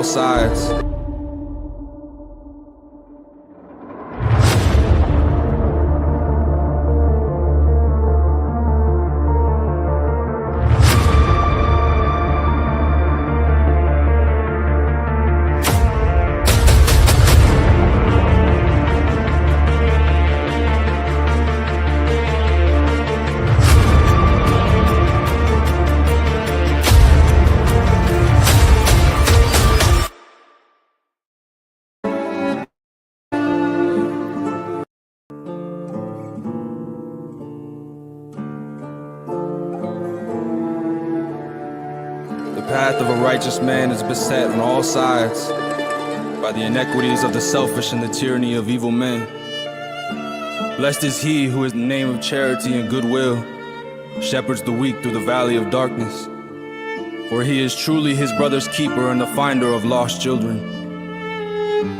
sides. The path of a righteous man is beset on all sides by the inequities of the selfish and the tyranny of evil men. Blessed is he who in the name of charity and goodwill shepherds the weak through the valley of darkness. For he is truly his brother's keeper and the finder of lost children.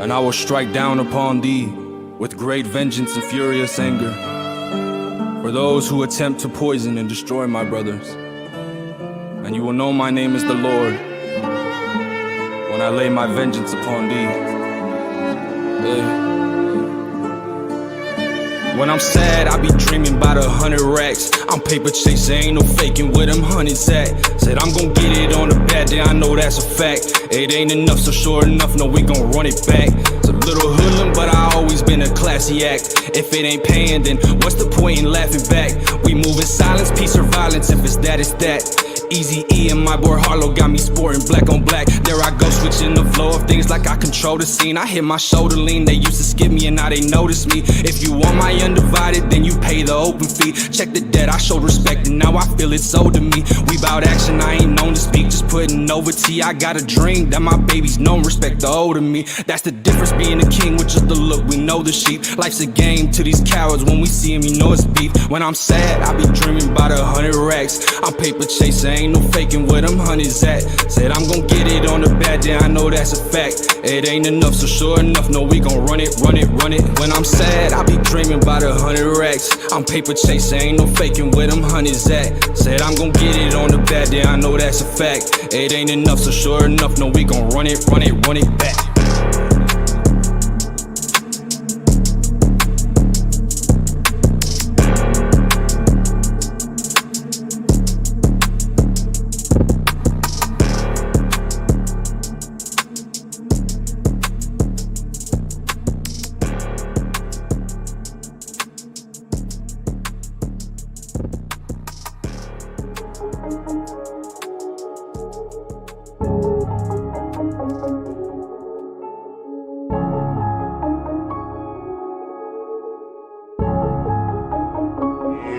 And I will strike down upon thee with great vengeance and furious anger for those who attempt to poison and destroy my brothers. And you will know my name is the Lord when I lay my vengeance upon thee. When I'm sad, I be dreaming about 100 racks. I'm paper chasing, ain't no faking where them hundreds at. Said I'm gon' get it on the bad day, I know that's a fact. It ain't enough, so sure enough, no, we gon' run it back. It's a little hoodlum, but I always been a classy act. If it ain't paying, then what's the point in laughing back? We move in silence, peace or violence, if it's that, it's that. Easy E and my boy Harlow got me sporting black on black. There I go, switching the flow of things like I control the scene. I hit my shoulder lean, they used to skip me and now they notice me. If you want my undivided, then you pay the open fee. Check the debt, I showed respect and now I feel it's owed to me. We bout action, I ain't known to speak, just putting over tea. I got a dream that my babies know respect the old of me. That's the difference being a king with just the look, we know the sheep. Life's a game to these cowards, when we see him, you know it's beef. When I'm sad, I be dreaming about 100 racks. I'm paper chasing, ain't no faking where them honeys at. Said I'm gon' get it on the bad day, I know that's a fact. It ain't enough, so sure enough, no, we gon' run it, run it, run it. When I'm sad, I be dreaming about 100 racks. I'm paper chasing, ain't no faking where them honeys at. Said I'm gon' get it on the bad day, I know that's a fact. It ain't enough, so sure enough, no, we gon' run it, run it, run it back.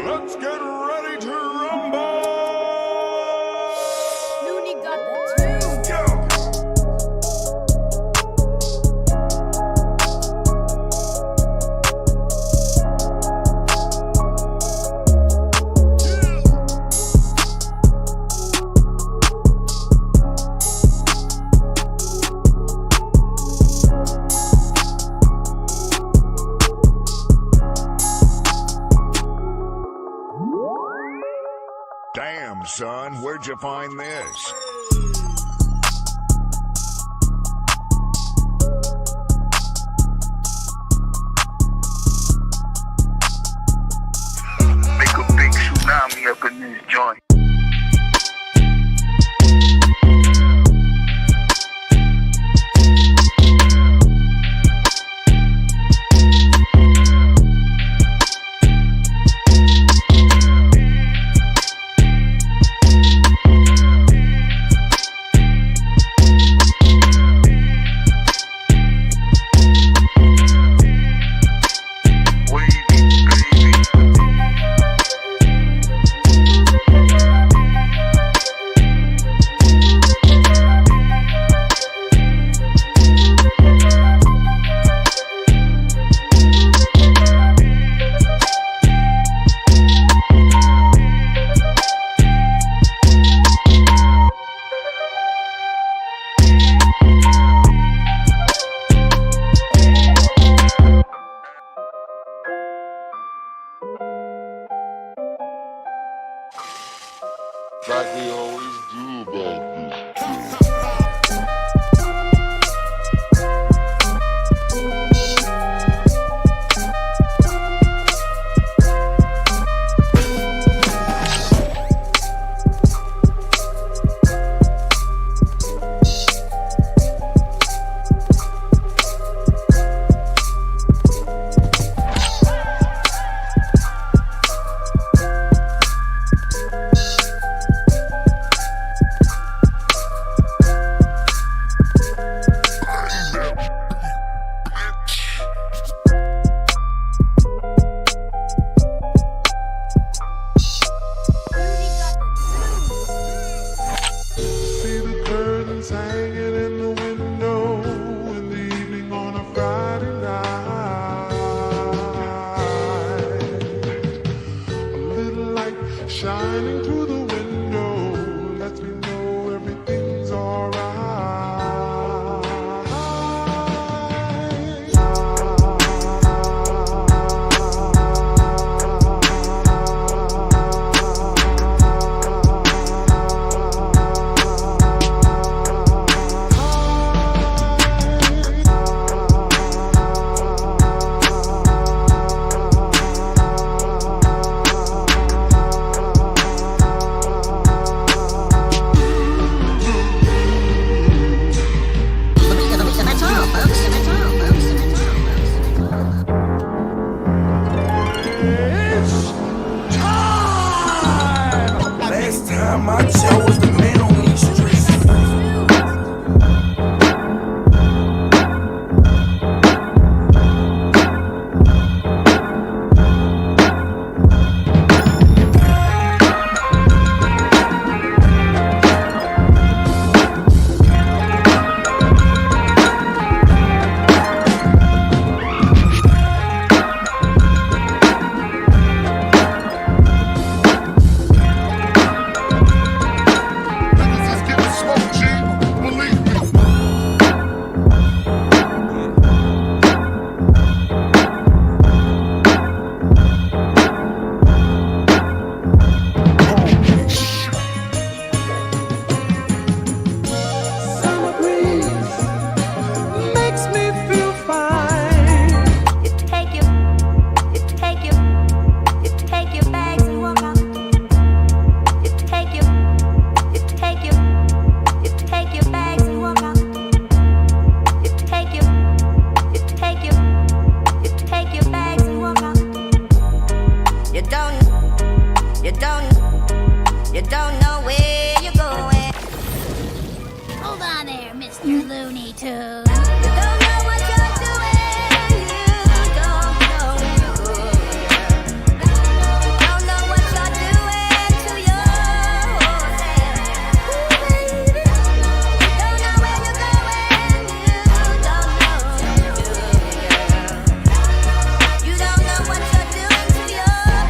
Let's get ready to rumble! Looney got the Go! Damn, son, where'd you find this? Make a big tsunami up in this joint. to. You don't know what you're doing. You don't know you. Don't know what you're doing to yourself. Ooh, baby. You don't know where you're going. You don't know you. You don't know what you're doing to yourself.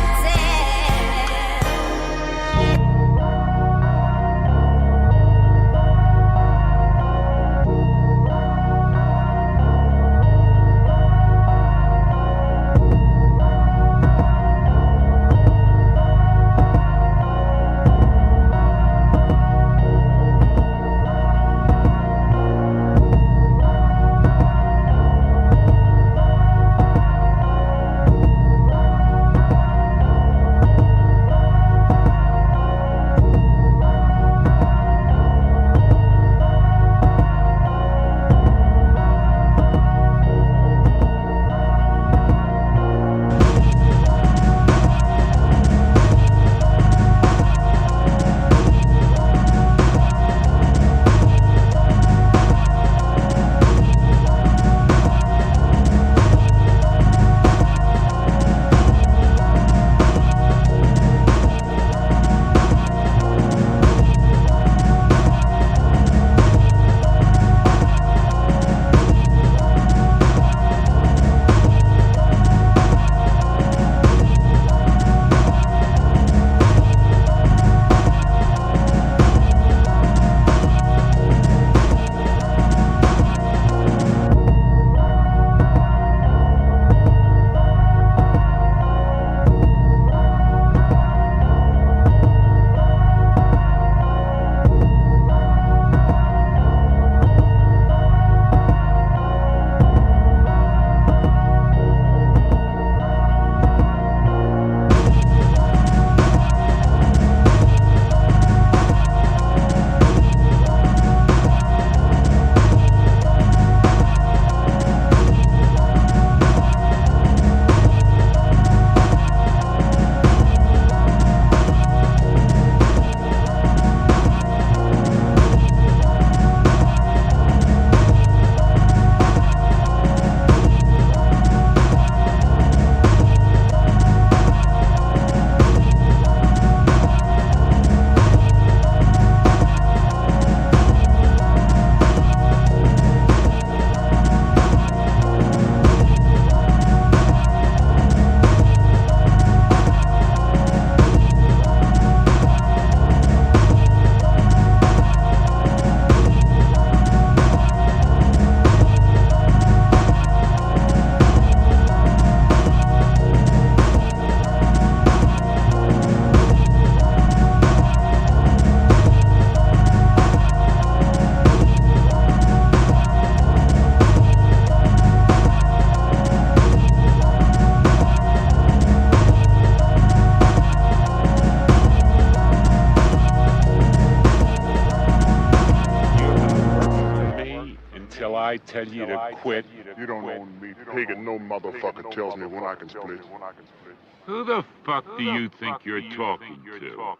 Till I tell you to quit. You don't own me, pig, and no motherfucker tells me when I can split. Who the fuck do you think you're talking to?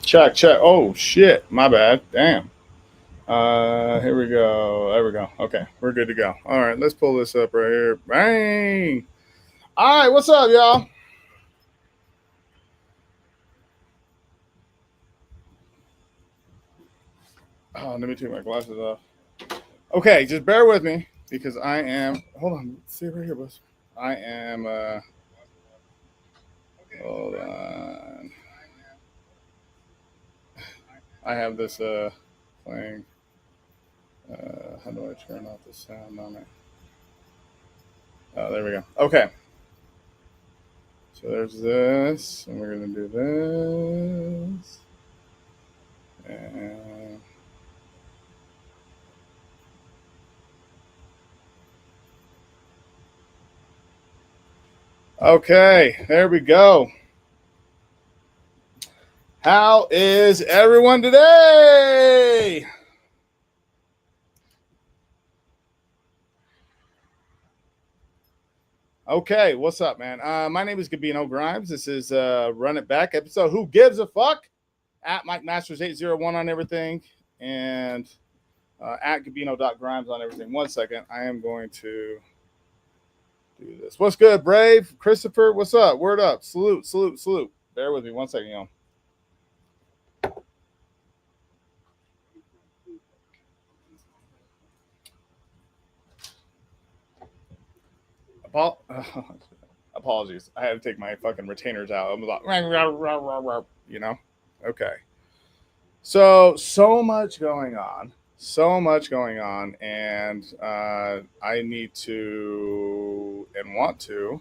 Check, check. Oh shit, my bad. Damn. Here we go. There we go. Okay, we're good to go. All right, let's pull this up right here. Bang. All right, what's up, y'all? Oh, let me take my glasses off. Okay, just bear with me because I am. Hold on. See it right here, boss. I am. Hold on. I have this playing. How do I turn off the sound on it? Oh, there we go. Okay. So there's this, and we're gonna do this, and okay, there we go. How is everyone today? Okay, what's up, man? My name is Gabino Grimes. This is Run It Back episode. Who gives a fuck? At Mike Masters 801 on everything, and at Gabino.Grimes on everything. 1 second, I am going to do this. What's good, Brave? Christopher, what's up? Word up. Salute, salute, salute. Bear with me 1 second, y'all. Apologies. I had to take my fucking retainers out. I'm like, you know? Okay. So much going on. So much going on. And I need to and want to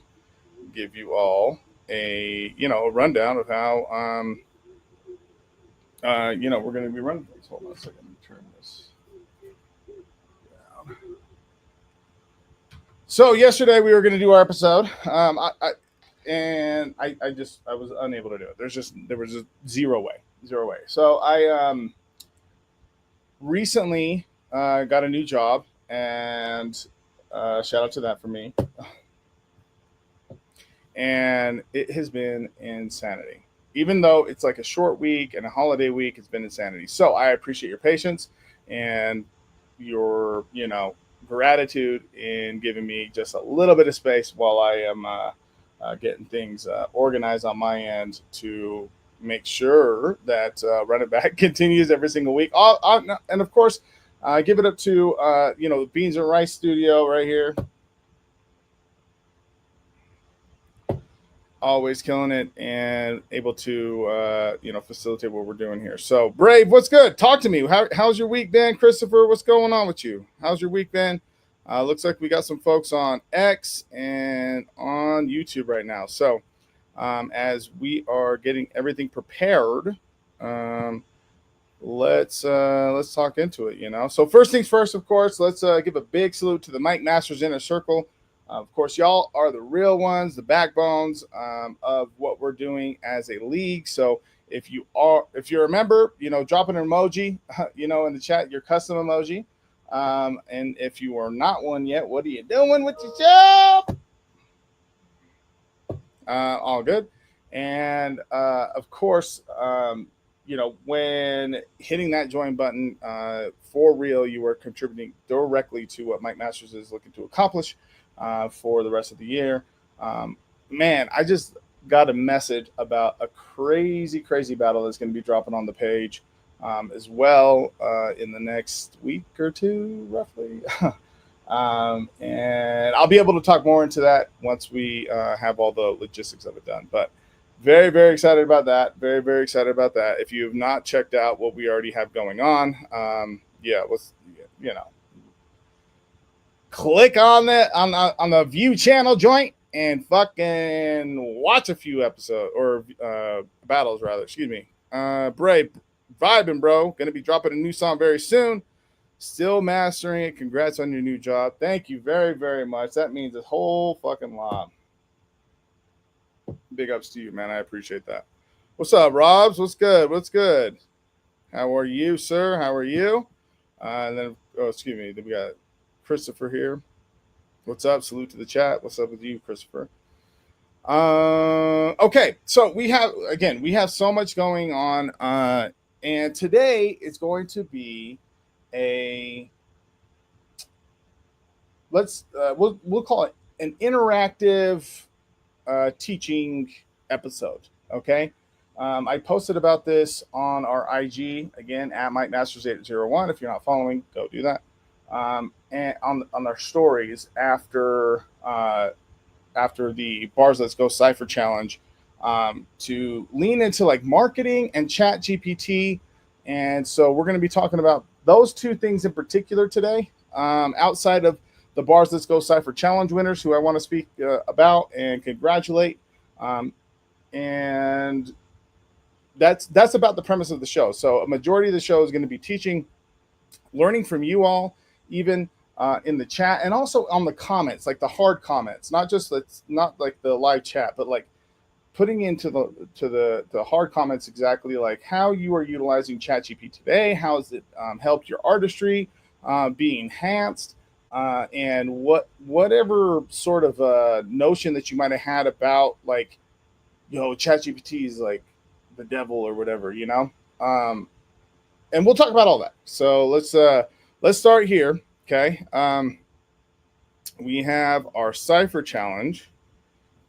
give you all a, a rundown of how, we're going to be running things. Hold on a second. Let me turn this down. So yesterday we were going to do our episode. I was unable to do it. There was just zero way. So I recently got a new job, and shout out to that for me. And it has been insanity. Even though it's like a short week and a holiday week, it's been insanity. So I appreciate your patience and your, gratitude in giving me just a little bit of space while I am getting things organized on my end to make sure that Run It Back continues every single week. And of course, give it up to, the Beans and Rice studio right here. Always killing it and able to, facilitate what we're doing here. So, Brave, what's good? Talk to me. How's your week been? Christopher, what's going on with you? How's your week been? Looks like we got some folks on X and on YouTube right now. So, as we are getting everything prepared, let's talk into it. So first things first, of course, let's give a big salute to the Mike Masters Inner Circle. Of course, y'all are the real ones, the backbones of what we're doing as a league. So if you're a member, drop an emoji, in the chat, your custom emoji. And if you are not one yet, what are you doing with yourself? All good. And of course, when hitting that join button, for real, you are contributing directly to what Mike Masters is looking to accomplish for the rest of the year. Man, I just got a message about a crazy battle that's going to be dropping on the page as well in the next week or two, roughly. And I'll be able to talk more into that once we have all the logistics of it done. But very, very excited about that. Very, very excited about that. If you have not checked out what we already have going on, let's, click on the view channel joint and fucking watch a few episodes or battles rather. Excuse me. Brave, vibing, bro. Going to be dropping a new song very soon. Still mastering it. Congrats on your new job. Thank you very, very much. That means a whole fucking lot. Big ups to you, man. I appreciate that. What's up, Robs? What's good? What's good? How are you, sir? How are you? And then, oh, excuse me. Then we got Christopher here. What's up? Salute to the chat. What's up with you, Christopher? Okay, so we have so much going on, and today is going to be a we'll call it an interactive teaching episode. Okay. I posted about this on our IG again at MikeMasters801. If you're not following, go do that. And on our stories after the BarsLetsGo Cypher challenge, to lean into like marketing and ChatGPT. And so we're going to be talking about those two things in particular today, outside of the BarsLetsGo Cypher challenge winners, who I want to speak about and congratulate. And that's about the premise of the show. So a majority of the show is going to be teaching, learning from you all, even in the chat, and also on the comments, like the hard comments, not like the live chat, but like putting into the hard comments exactly like how you are utilizing ChatGPT today, how has it helped your artistry be enhanced, and whatever sort of notion that you might have had about like, ChatGPT is like the devil or whatever, and we'll talk about all that. So let's start here. Okay. We have our Cypher challenge,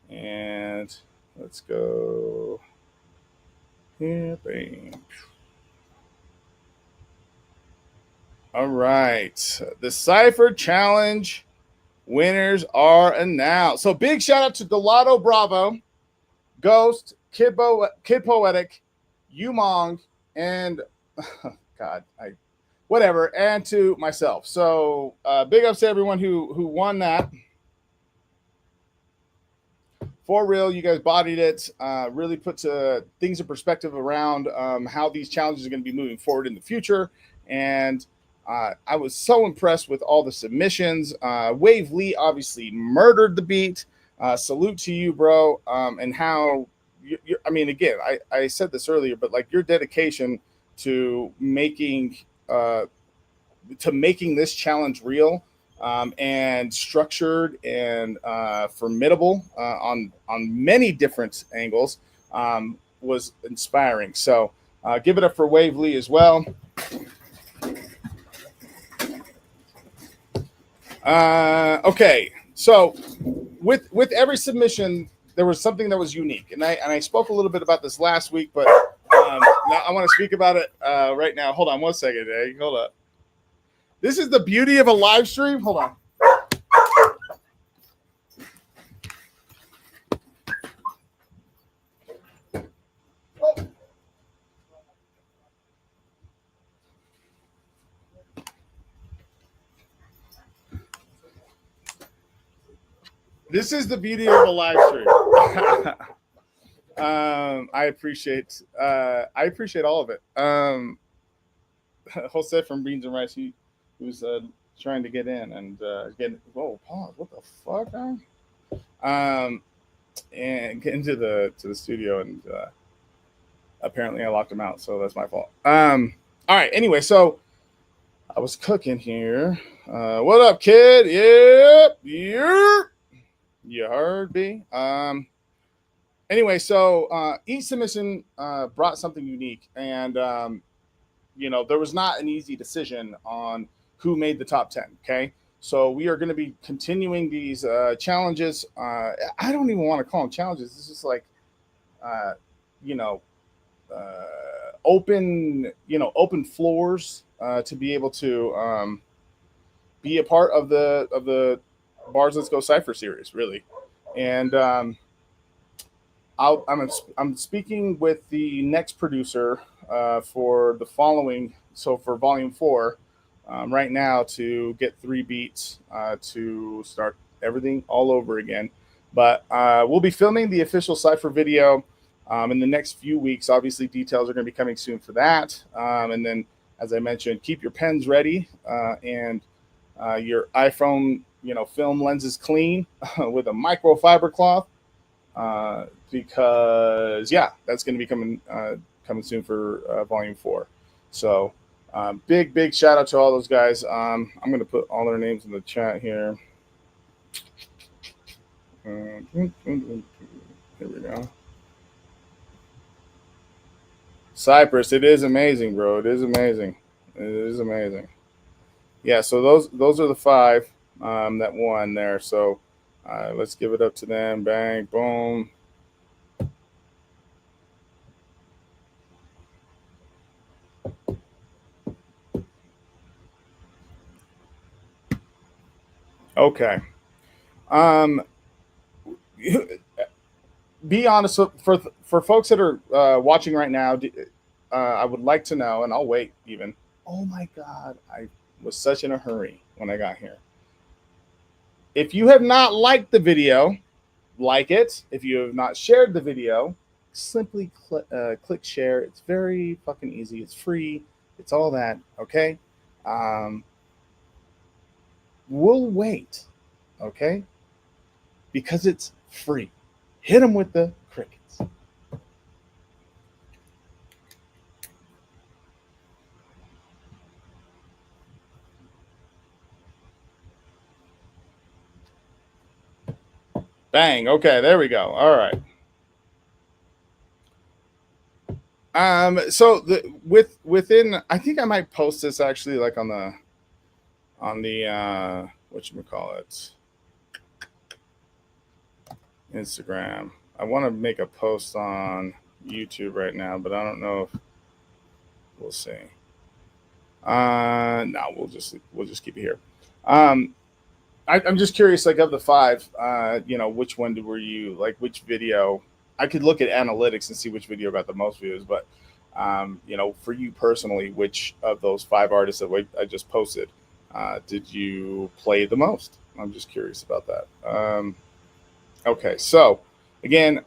and let's go here. Bang. All right. The Cypher challenge winners are announced. So big shout out to Delado Bravo, Ghost, Kid Poetic, Umong, and whatever, and to myself. So big ups to everyone who won that. For real, you guys bodied it. Really put things in perspective around how these challenges are going to be moving forward in the future. And I was so impressed with all the submissions. Wave Lee obviously murdered the beat. Salute to you, bro. And how I mean, again, I said this earlier, but like your dedication to making this challenge real, and structured and formidable on many different angles, was inspiring. So give it up for Wave Lee as well. Okay, so with every submission, there was something that was unique, and I spoke a little bit about this last week, but I want to speak about it right now. Hold on one second, Dave. Hold up. This is the beauty of a live stream. Hold on. This is the beauty of a live stream. I appreciate all of it. Jose from Beans and Rice, who's trying to get in and whoa, pause, what the fuck, man? And get into the studio, and apparently I locked him out, so that's my fault. All right, anyway, so I was cooking here. What up, kid? Yep. You heard me. Anyway, so each submission brought something unique, and there was not an easy decision on who made the top 10. Okay, so we are going to be continuing these challenges. I don't even want to call them challenges. This is like, open floors to be able to be a part of the BarsLetsGo Cypher series, really. And I'm speaking with the next producer for the following. So for Volume 4, right now, to get 3 beats to start everything all over again. But we'll be filming the official Cypher video in the next few weeks. Obviously, details are going to be coming soon for that. And then, as I mentioned, keep your pens ready and your iPhone, film lenses clean with a microfiber cloth. because yeah, that's going to be coming soon for Volume 4. So big shout out to all those guys. I'm going to put all their names in the chat here. Here we go. Cypress, it is amazing, bro. It is amazing. It is amazing. Yeah, so those are the 5 that won there. So let's give it up to them. Bang, boom. Okay. Be honest for folks that are watching right now. I would like to know, and I'll wait even. Oh my God, I was such in a hurry when I got here. If you have not liked the video, like it. If you have not shared the video, simply click share. It's very fucking easy. It's free. It's all that. Okay. We'll wait. Okay. Because it's free. Hit them with the crickets. Bang. Okay, there we go. All right. So within, I think I might post this actually like on the whatchamacallit, Instagram. I want to make a post on YouTube right now, but I don't know if we'll see. No, we'll just keep it here. I'm just curious, like of the 5, which one were you like? Which video? I could look at analytics and see which video got the most views, but for you personally, which of those 5 artists that I just posted did you play the most? I'm just curious about that. Okay, so again,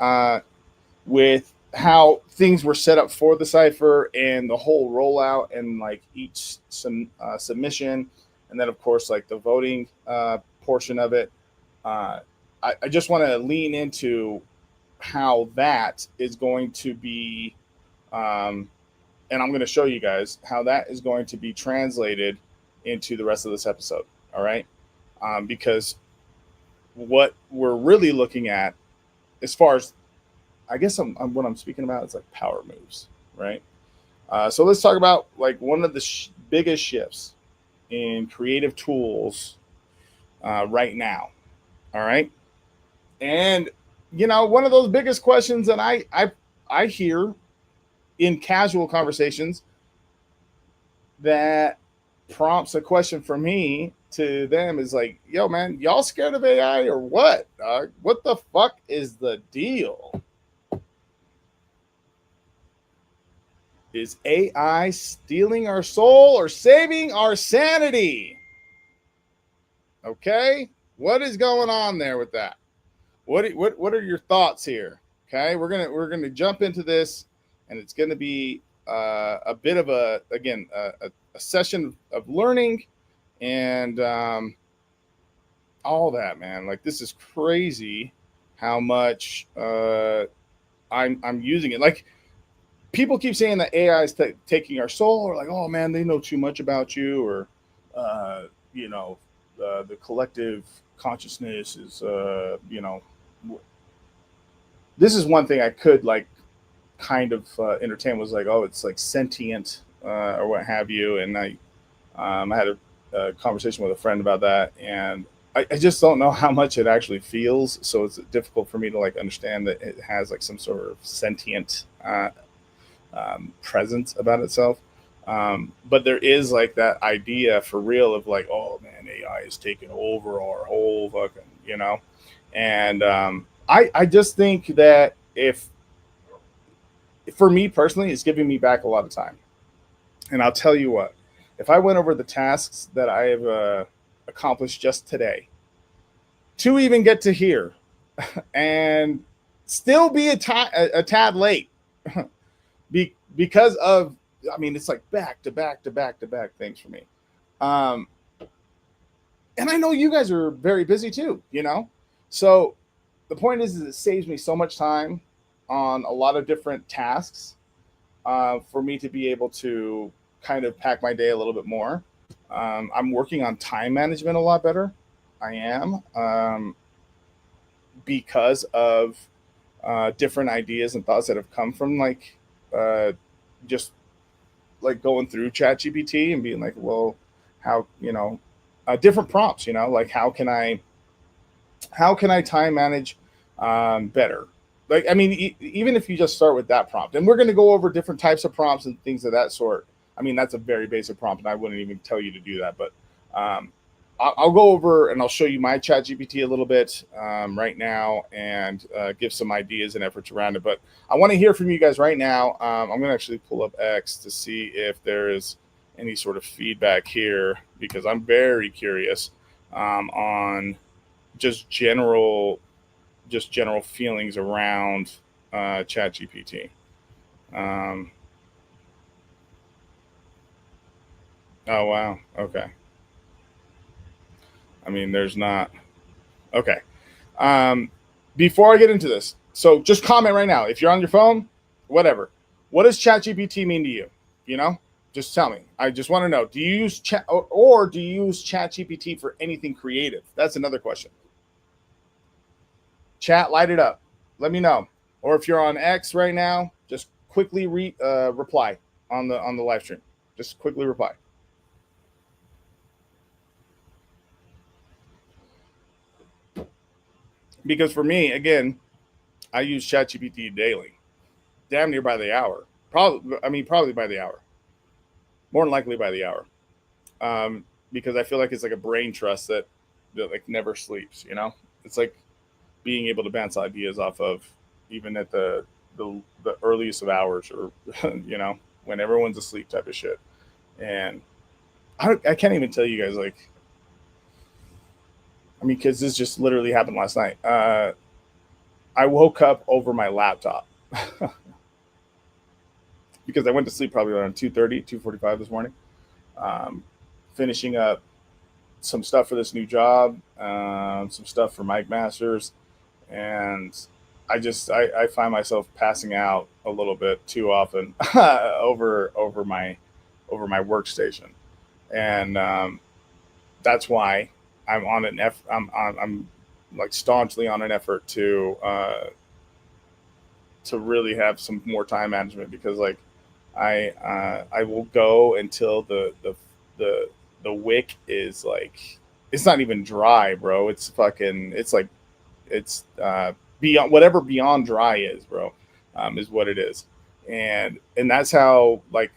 with how things were set up for the Cypher and the whole rollout and like each submission, and then of course like the voting portion of it, I just want to lean into how that is going to be, and I'm going to show you guys how that is going to be translated into the rest of this episode. All right, because what we're really looking at, as far as I guess what I'm speaking about, is like power moves, right? So let's talk about like one of the biggest shifts in creative tools right now. All right, and one of those biggest questions that I hear in casual conversations that prompts a question for me to them is like, yo man, y'all scared of AI or what, dog? What the fuck is the deal? Is AI stealing our soul or saving our sanity? Okay, what is going on there with that? What are your thoughts here? Okay, we're gonna jump into this, and it's gonna be a bit of a session of learning and all that, man. Like, this is crazy how much I'm using it. Like, people keep saying that AI is taking our soul, or like, oh man, they know too much about you, or the collective consciousness is this is one thing I could like kind of entertain, was like, oh, it's like sentient or what have you. And I had a conversation with a friend about that, and I just don't know how much it actually feels. So it's difficult for me to like understand that it has like some sort of sentient presence about itself. But there is like that idea for real of like, oh man, AI is taking over our whole fucking, and I just think that for me personally, it's giving me back a lot of time. And I'll tell you what, if I went over the tasks that I have accomplished just today to even get to here and still be a tad late because of, I mean, it's like back to back things for me. And I know you guys are very busy too, so the point is it saves me so much time on a lot of different tasks for me to be able to kind of pack my day a little bit more. I'm working on time management a lot better. I am because of different ideas and thoughts that have come from like just like going through ChatGPT and being like, well, how different prompts, like how can I time manage better? Like, I mean, even if you just start with that prompt, and we're going to go over different types of prompts and things of that sort. I mean, that's a very basic prompt, and I wouldn't even tell you to do that. But I'll go over and I'll show you my ChatGPT a little bit right now and give some ideas and efforts around it. But I want to hear from you guys right now. I'm going to actually pull up X to see if there is any sort of feedback here because I'm very curious on just general feelings around ChatGPT. Oh wow, okay. I mean, there's not. Okay. Before I get into this, so just comment right now. If you're on your phone, whatever. What does ChatGPT mean to you? Just tell me. I just want to know. Do you use Chat or do you use ChatGPT for anything creative? That's another question. Chat, light it up. Let me know. Or if you're on X right now, just quickly reply on the live stream. Just quickly reply. Because for me, again, I use ChatGPT daily, damn near by the hour. Probably by the hour. More than likely by the hour. Because I feel like it's like a brain trust that like never sleeps. It's like being able to bounce ideas off of even at the earliest of hours or when everyone's asleep type of shit. And I can't even tell you guys like because this just literally happened last night. I woke up over my laptop because I went to sleep probably around 2:30, 2:45 this morning, finishing up some stuff for this new job, some stuff for Mike Masters, and I find myself passing out a little bit too often over my workstation, and that's why I'm like staunchly on an effort to really have some more time management because like I will go until the wick is like it's not even dry, bro. It's fucking it's beyond whatever beyond dry is, bro. Is what it is, and that's how like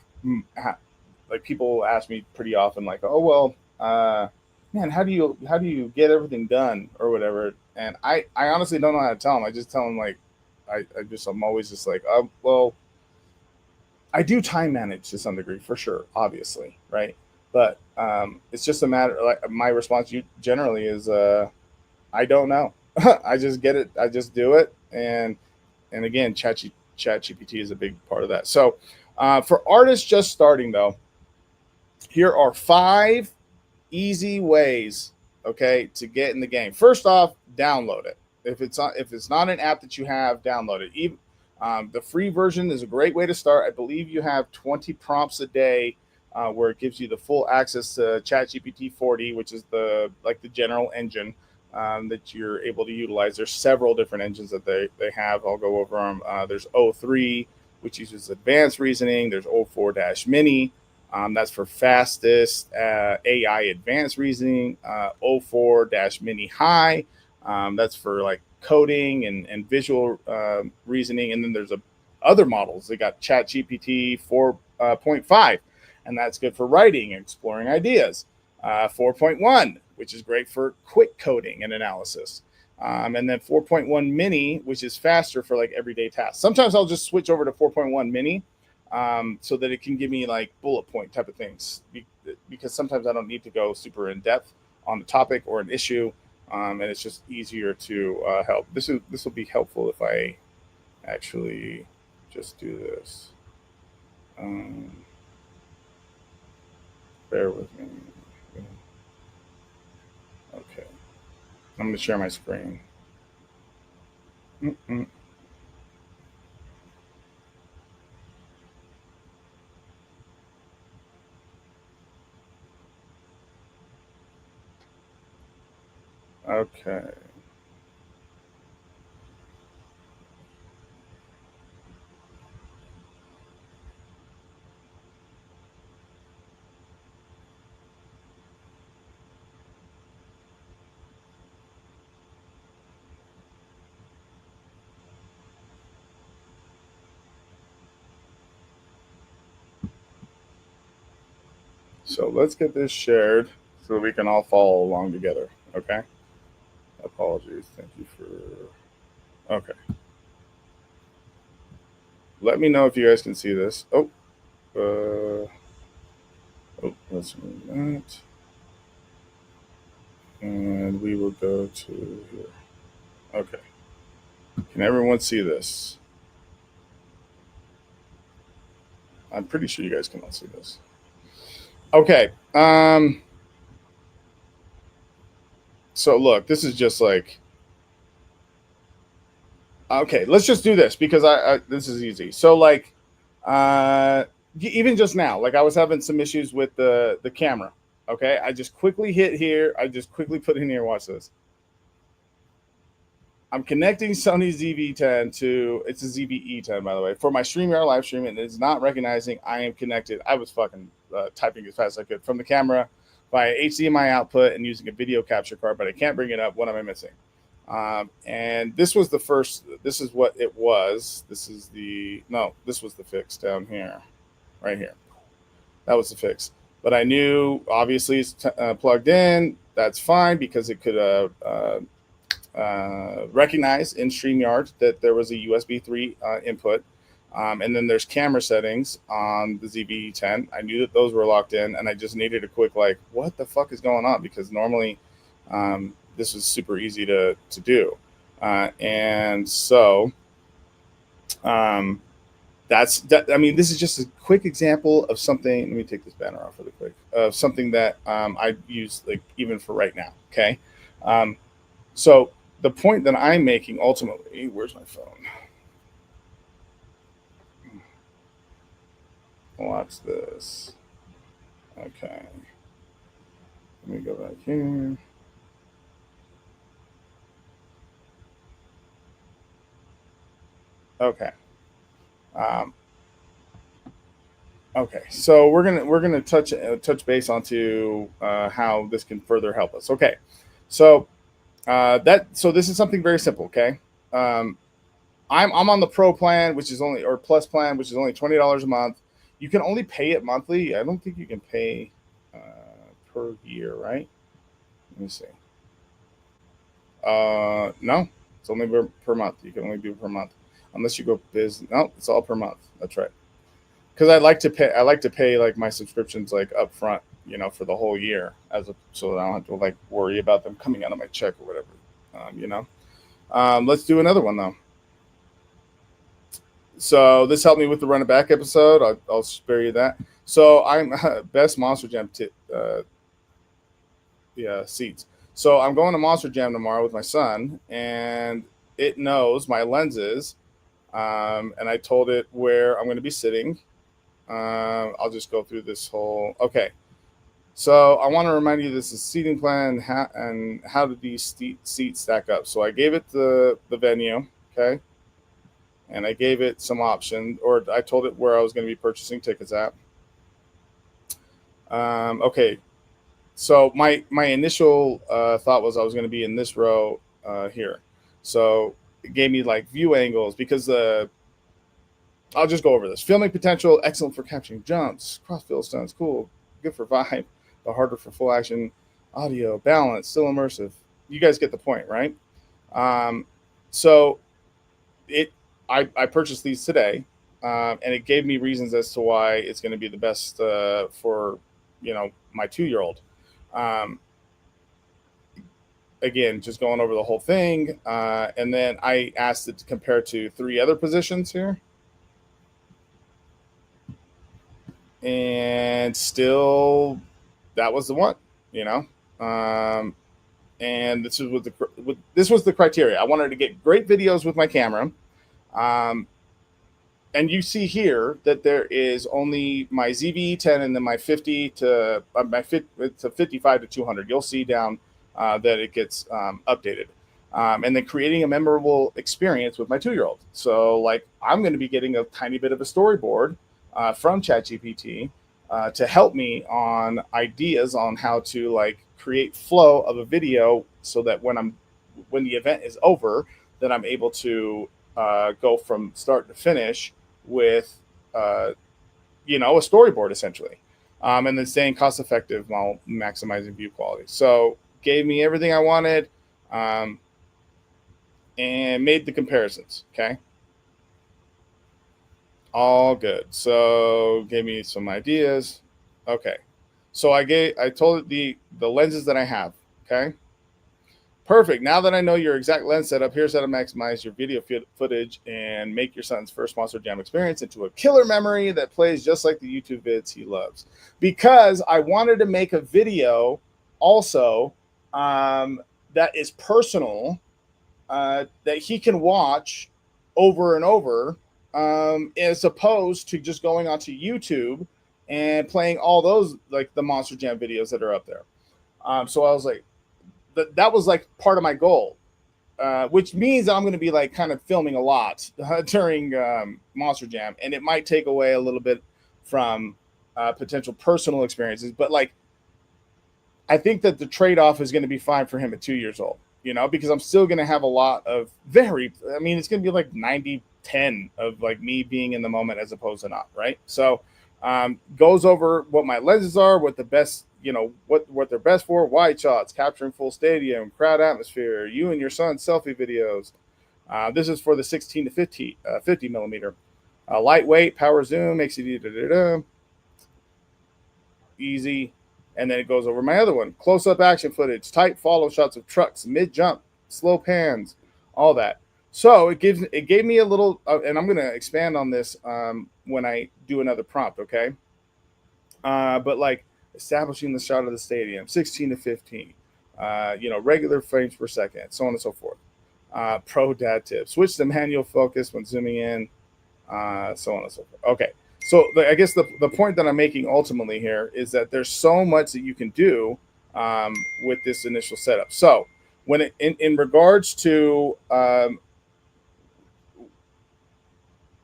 like people ask me pretty often like, oh well, man, how do you get everything done or whatever? And I honestly don't know how to tell them. I just tell them like I'm always just like, well, I do time manage to some degree for sure, obviously, right? But it's just a matter like my response generally is I don't know. I just get it. I just do it. And again, ChatGPT is a big part of that. So for artists just starting though, here are 5 easy ways, okay, to get in the game. First off, download it. If it's not an app that you have, download it. Even the free version is a great way to start. I believe you have 20 prompts a day, where it gives you the full access to ChatGPT 40, which is the general engine that you're able to utilize. There's several different engines that they have. I'll go over them. There's O3, which uses advanced reasoning. There's O4-mini. That's for fastest AI advanced reasoning. O4-mini high. That's for like coding and visual reasoning. And then there's other models. They got ChatGPT 4.5, and that's good for writing and exploring ideas. 4.1, which is great for quick coding and analysis. And then 4.1 mini, which is faster for like everyday tasks. Sometimes I'll just switch over to 4.1 mini so that it can give me like bullet point type of things because sometimes I don't need to go super in depth on the topic or an issue. And it's just easier to help. This will be helpful if I actually just do this. Bear with me. Okay. I'm going to share my screen. Mm-mm. Okay. So let's get this shared so that we can all follow along together. Okay. Apologies. Thank you for. Okay. Let me know if you guys can see this. Let's move that. And we will go to here. Okay. Can everyone see this? I'm pretty sure you guys can all see this. Okay. So look, this is just like, okay, let's just do this because I this is easy. So like, even just now, like I was having some issues with the camera. Okay, I just quickly hit here. I just quickly put in here. Watch this. I'm connecting Sony ZV-10 to, it's a ZV-E10 by the way, for my StreamYard live stream, and it's not recognizing I am connected. I was fucking typing as fast as I could from the camera via HDMI output and using a video capture card, but I can't bring it up. What am I missing? And this was the first. This is what it was. This is the no. This was the fix down here, right here. That was the fix. But I knew obviously it's plugged in. That's fine because it could recognize in StreamYard that there was a USB 3 input. And then there's camera settings on the ZV-10. I knew that those were locked in, and I just needed a quick, like, what the fuck is going on? Because normally this was super easy to do. And so that's that. I mean, this is just a quick example of something. Let me take this banner off really quick. Of something that I use, like, even for right now. Okay. So the point that I'm making ultimately, where's my phone? Watch this. Okay. Let me go back here. Okay. Um, okay. So we're gonna touch base onto how this can further help us. Okay. So so this is something very simple. Okay. Um, I'm on the pro plan, which is only, or plus plan, which is only $20 a month. You can only pay it monthly. I don't think you can pay per year, right? Let me see. No, it's only per month. You can only do per month, unless you go business. No, it's all per month. That's right. Because I like to pay. I like to pay like my subscriptions like up front, for the whole year, so that I don't have to like worry about them coming out of my check or whatever. Let's do another one though. So this helped me with the run it back episode. I'll spare you that. So I'm best Monster Jam seats. So I'm going to Monster Jam tomorrow with my son, and it knows my lenses, and I told it where I'm going to be sitting. I'll just go through this whole. Okay. So I want to remind you this is seating plan and how do these seats stack up. So I gave it the venue, okay, and I gave it some options, or I told it where I was going to be purchasing tickets at. Okay, so my initial thought was I was going to be in this row here. So it gave me like view angles because I'll just go over this. Filming potential, excellent for capturing jumps, crossfield stunts, cool, good for vibe, but harder for full action. Audio, balance, still immersive. You guys get the point, right? So I purchased these today, and it gave me reasons as to why it's going to be the best for my 2-year-old. Again, just going over the whole thing, and then I asked it to compare to 3 other positions here, and still that was the one. And this is this was the criteria. I wanted to get great videos with my camera. And you see here that there is only my ZV-10 and then my 50 to it's a 55 to 200. You'll see down that it gets updated. And then creating a memorable experience with my 2-year-old. So like I'm going to be getting a tiny bit of a storyboard from ChatGPT to help me on ideas on how to like create flow of a video so that when the event is over, that I'm able to go from start to finish with a storyboard essentially, and then staying cost effective while maximizing view quality. So gave me everything I wanted, and made the comparisons. Okay, all good. So gave me some ideas. Okay, so I told it the lenses that I have. Okay. Perfect. Now that I know your exact lens setup, here's how to maximize your video footage and make your son's first Monster Jam experience into a killer memory that plays just like the YouTube vids he loves. Because I wanted to make a video also that is personal, that he can watch over and over, as opposed to just going onto YouTube and playing all those, like the Monster Jam videos that are up there. So I was like, that was like part of my goal, which means I'm going to be like kind of filming a lot during Monster Jam, and it might take away a little bit from potential personal experiences. But like, I think that the trade-off is going to be fine for him at 2 years old, because I'm still going to have a lot of it's going to be like 90-10 of like me being in the moment as opposed to not, right? So goes over what my lenses are, what the best, what they're best for, wide shots, capturing full stadium, crowd atmosphere, you and your son's selfie videos. This is for the 16 to 50 millimeter. Lightweight, power zoom, makes it easy. And then it goes over my other one. Close-up action footage, tight follow shots of trucks, mid-jump, slow pans, all that. So it gave me a little, and I'm going to expand on this when I do another prompt, okay? But like establishing the shot of the stadium, 16 to 15, regular frames per second, so on and so forth. Pro dad tip, switch to manual focus when zooming in, so on and so forth. Okay, so I guess the point that I'm making ultimately here is that there's so much that you can do with this initial setup. So when in regards to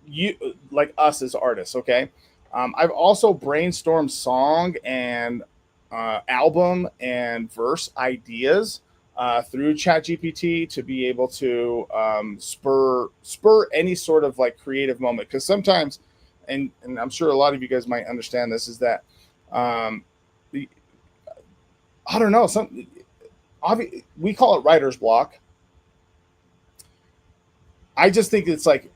you, like us as artists, okay, I've also brainstormed song and album and verse ideas through ChatGPT to be able to spur any sort of like creative moment. Because sometimes, and I'm sure a lot of you guys might understand this, is that I don't know, we call it writer's block. I just think it's like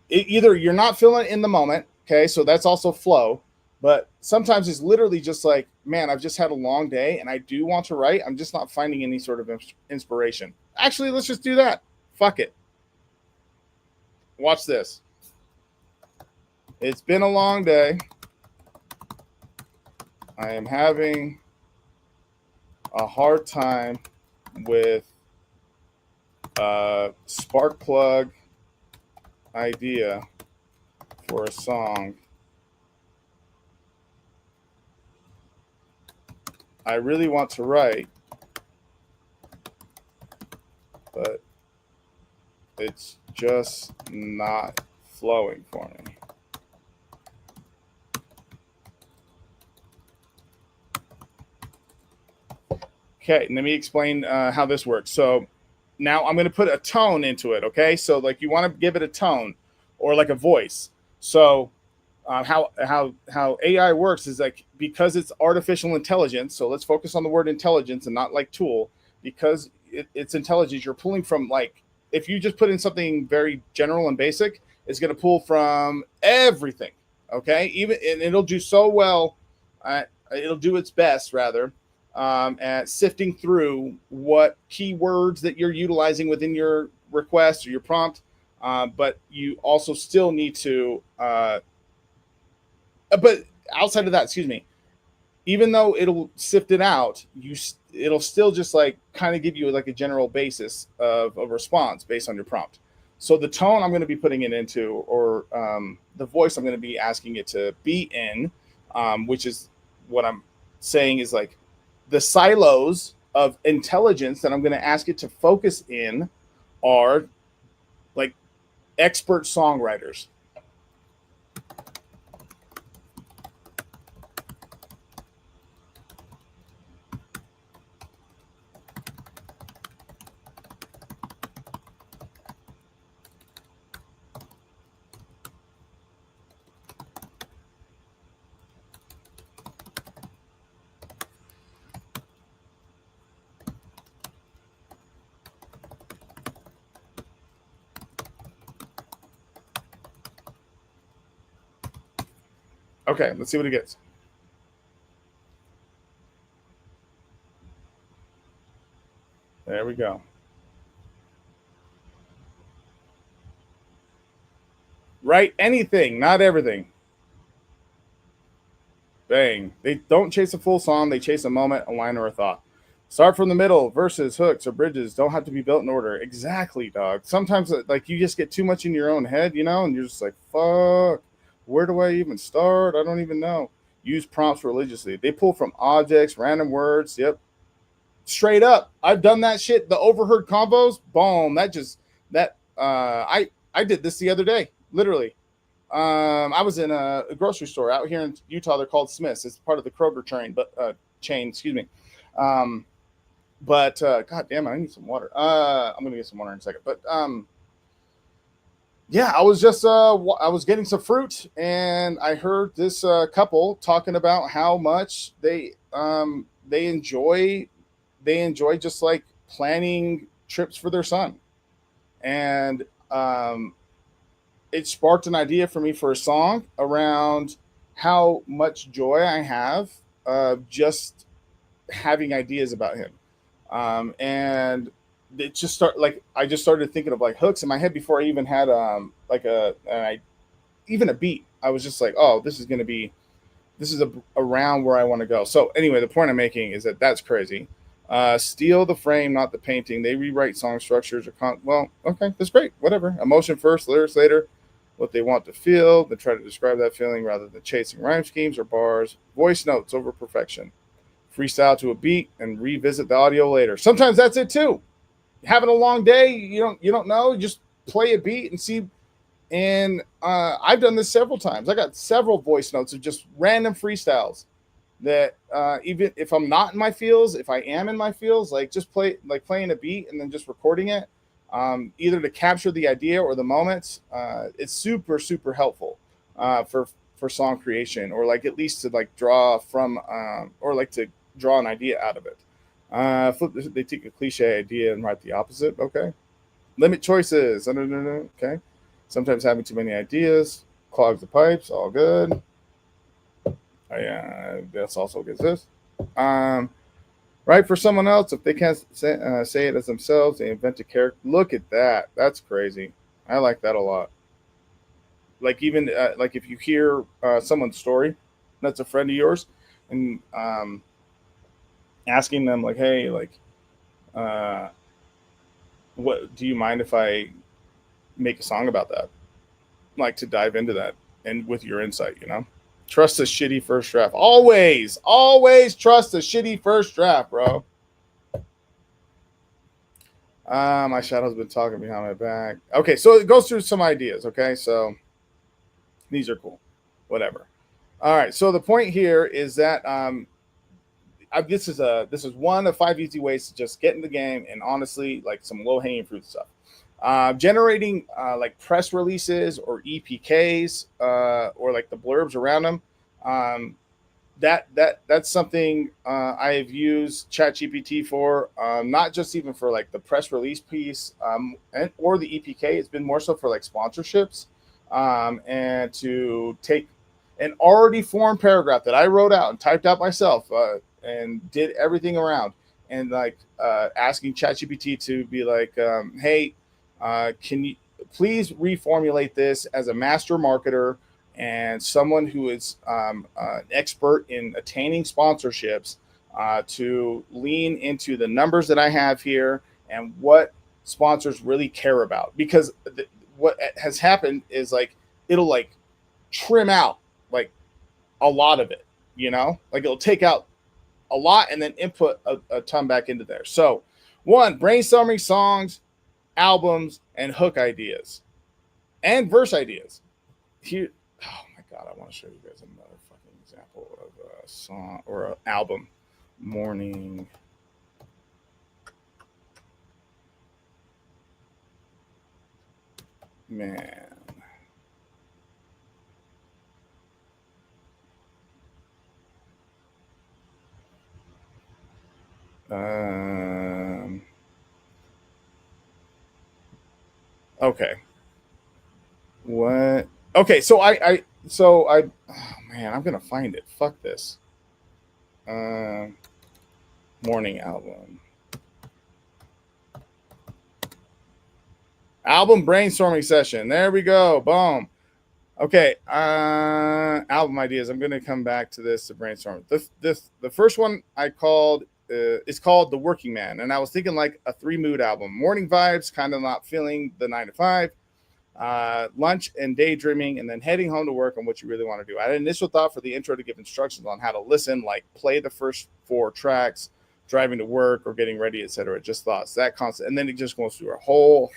either you're not feeling it in the moment, okay, so that's also flow, but sometimes it's literally just like, man, I've just had a long day and I do want to write. I'm just not finding any sort of inspiration. Actually, let's just do that. Fuck it. Watch this. It's been a long day. I am having a hard time with a spark plug idea for a song. I really want to write, but it's just not flowing for me. Okay, let me explain how this works. So now I'm going to put a tone into it, okay? So like you want to give it a tone or like a voice. So how AI works is like, because it's artificial intelligence, so let's focus on the word intelligence and not like tool, because it's intelligence. You're pulling from, like, if you just put in something very general and basic, it's going to pull from everything, okay? And it'll do so well, it'll do its best rather at sifting through what keywords that you're utilizing within your request or your prompt, but you also still need to but outside of that, even though it'll sift it out, it'll still just like kind of give you like a general basis of a response based on your prompt. So the tone I'm going to be putting it into, or the voice I'm going to be asking it to be in, which is what I'm saying is like the silos of intelligence that I'm going to ask it to focus in are like expert songwriters. Okay, let's see what it gets. There we go. Write anything, not everything. Bang. They don't chase a full song, they chase a moment, a line, or a thought. Start from the middle. Verses, hooks, or bridges don't have to be built in order. Exactly, dog. Sometimes like you just get too much in your own head, you know, and you're just like, fuck, where do I even start? I don't even know. Use prompts religiously. They pull from objects, random words. Yep. Straight up. I've done that shit. The overheard combos, boom. I did this the other day, literally. I was in a grocery store out here in Utah. They're called Smith's. It's part of the Kroger chain. Excuse me. But God damn it, I need some water. I'm gonna get some water in a second. But yeah, I was just I was getting some fruit, and I heard this couple talking about how much they enjoy just like planning trips for their son, and it sparked an idea for me for a song around how much joy I have just having ideas about him. And it just I just started thinking of like hooks in my head before I even had even a beat. I was just like, oh, this is around where I want to go. So anyway, the point I'm making is that that's crazy. Steal the frame, not the painting. They rewrite song structures well, okay, that's great. Whatever. Emotion first, lyrics later. What they want to feel. They try to describe that feeling rather than chasing rhyme schemes or bars. Voice notes over perfection. Freestyle to a beat and revisit the audio later. Sometimes that's it too. Having a long day, you don't know. You just play a beat and see. And I've done this several times. I got several voice notes of just random freestyles that even if I'm not in my feels, if I am in my feels, like just playing a beat and then just recording it, either to capture the idea or the moments. It's super, super helpful for song creation, or like at least to like draw from or like to draw an idea out of it. They take a cliche idea and write the opposite. Okay. Limit choices. Okay. Sometimes having too many ideas clogs the pipes. All good. That's also gets this. Write for someone else. If they can't say it as themselves, they invent a character. Look at that. That's crazy. I like that a lot. Like even like if you hear someone's story, that's a friend of yours, and asking them like, hey, like, what do you mind if I make a song about that? Like to dive into that and with your insight, you know. Trust a shitty first draft. Always trust a shitty first draft, bro. My shadow's been talking behind my back. Okay, so it goes through some ideas. Okay, so these are cool. Whatever. All right. So the point here is that this is one of 5 easy ways to just get in the game, and honestly, like some low hanging fruit stuff. Generating like press releases or EPKs or like the blurbs around them. That's something I have used ChatGPT for, not just even for like the press release piece or the EPK. It's been more so for like sponsorships and to take an already formed paragraph that I wrote out and typed out myself and did everything around, and like asking ChatGPT to be like, hey, can you please reformulate this as a master marketer and someone who is an expert in attaining sponsorships, to lean into the numbers that I have here and what sponsors really care about. Because what has happened is like it'll like trim out like a lot of it, like it'll take out a lot and then input a ton back into there. So, one, brainstorming songs, albums, and hook ideas and verse ideas. Here, oh my God, I want to show you guys another fucking example of a song or an album. Morning. Man. Okay. What? Okay, so oh man, I'm gonna find it. Fuck this. Morning album. Album brainstorming session. There we go. Boom. Okay. Album ideas. I'm gonna come back to this to brainstorm. The first one I called is called The Working Man, and I was thinking like a 3-mood album. Morning vibes, kind of not feeling the 9 to 5. Lunch and daydreaming, and then heading home to work on what you really want to do. I had an initial thought for the intro to give instructions on how to listen, like play the first 4 tracks, driving to work or getting ready, etc. Just thoughts, that concept, and then it just goes through a whole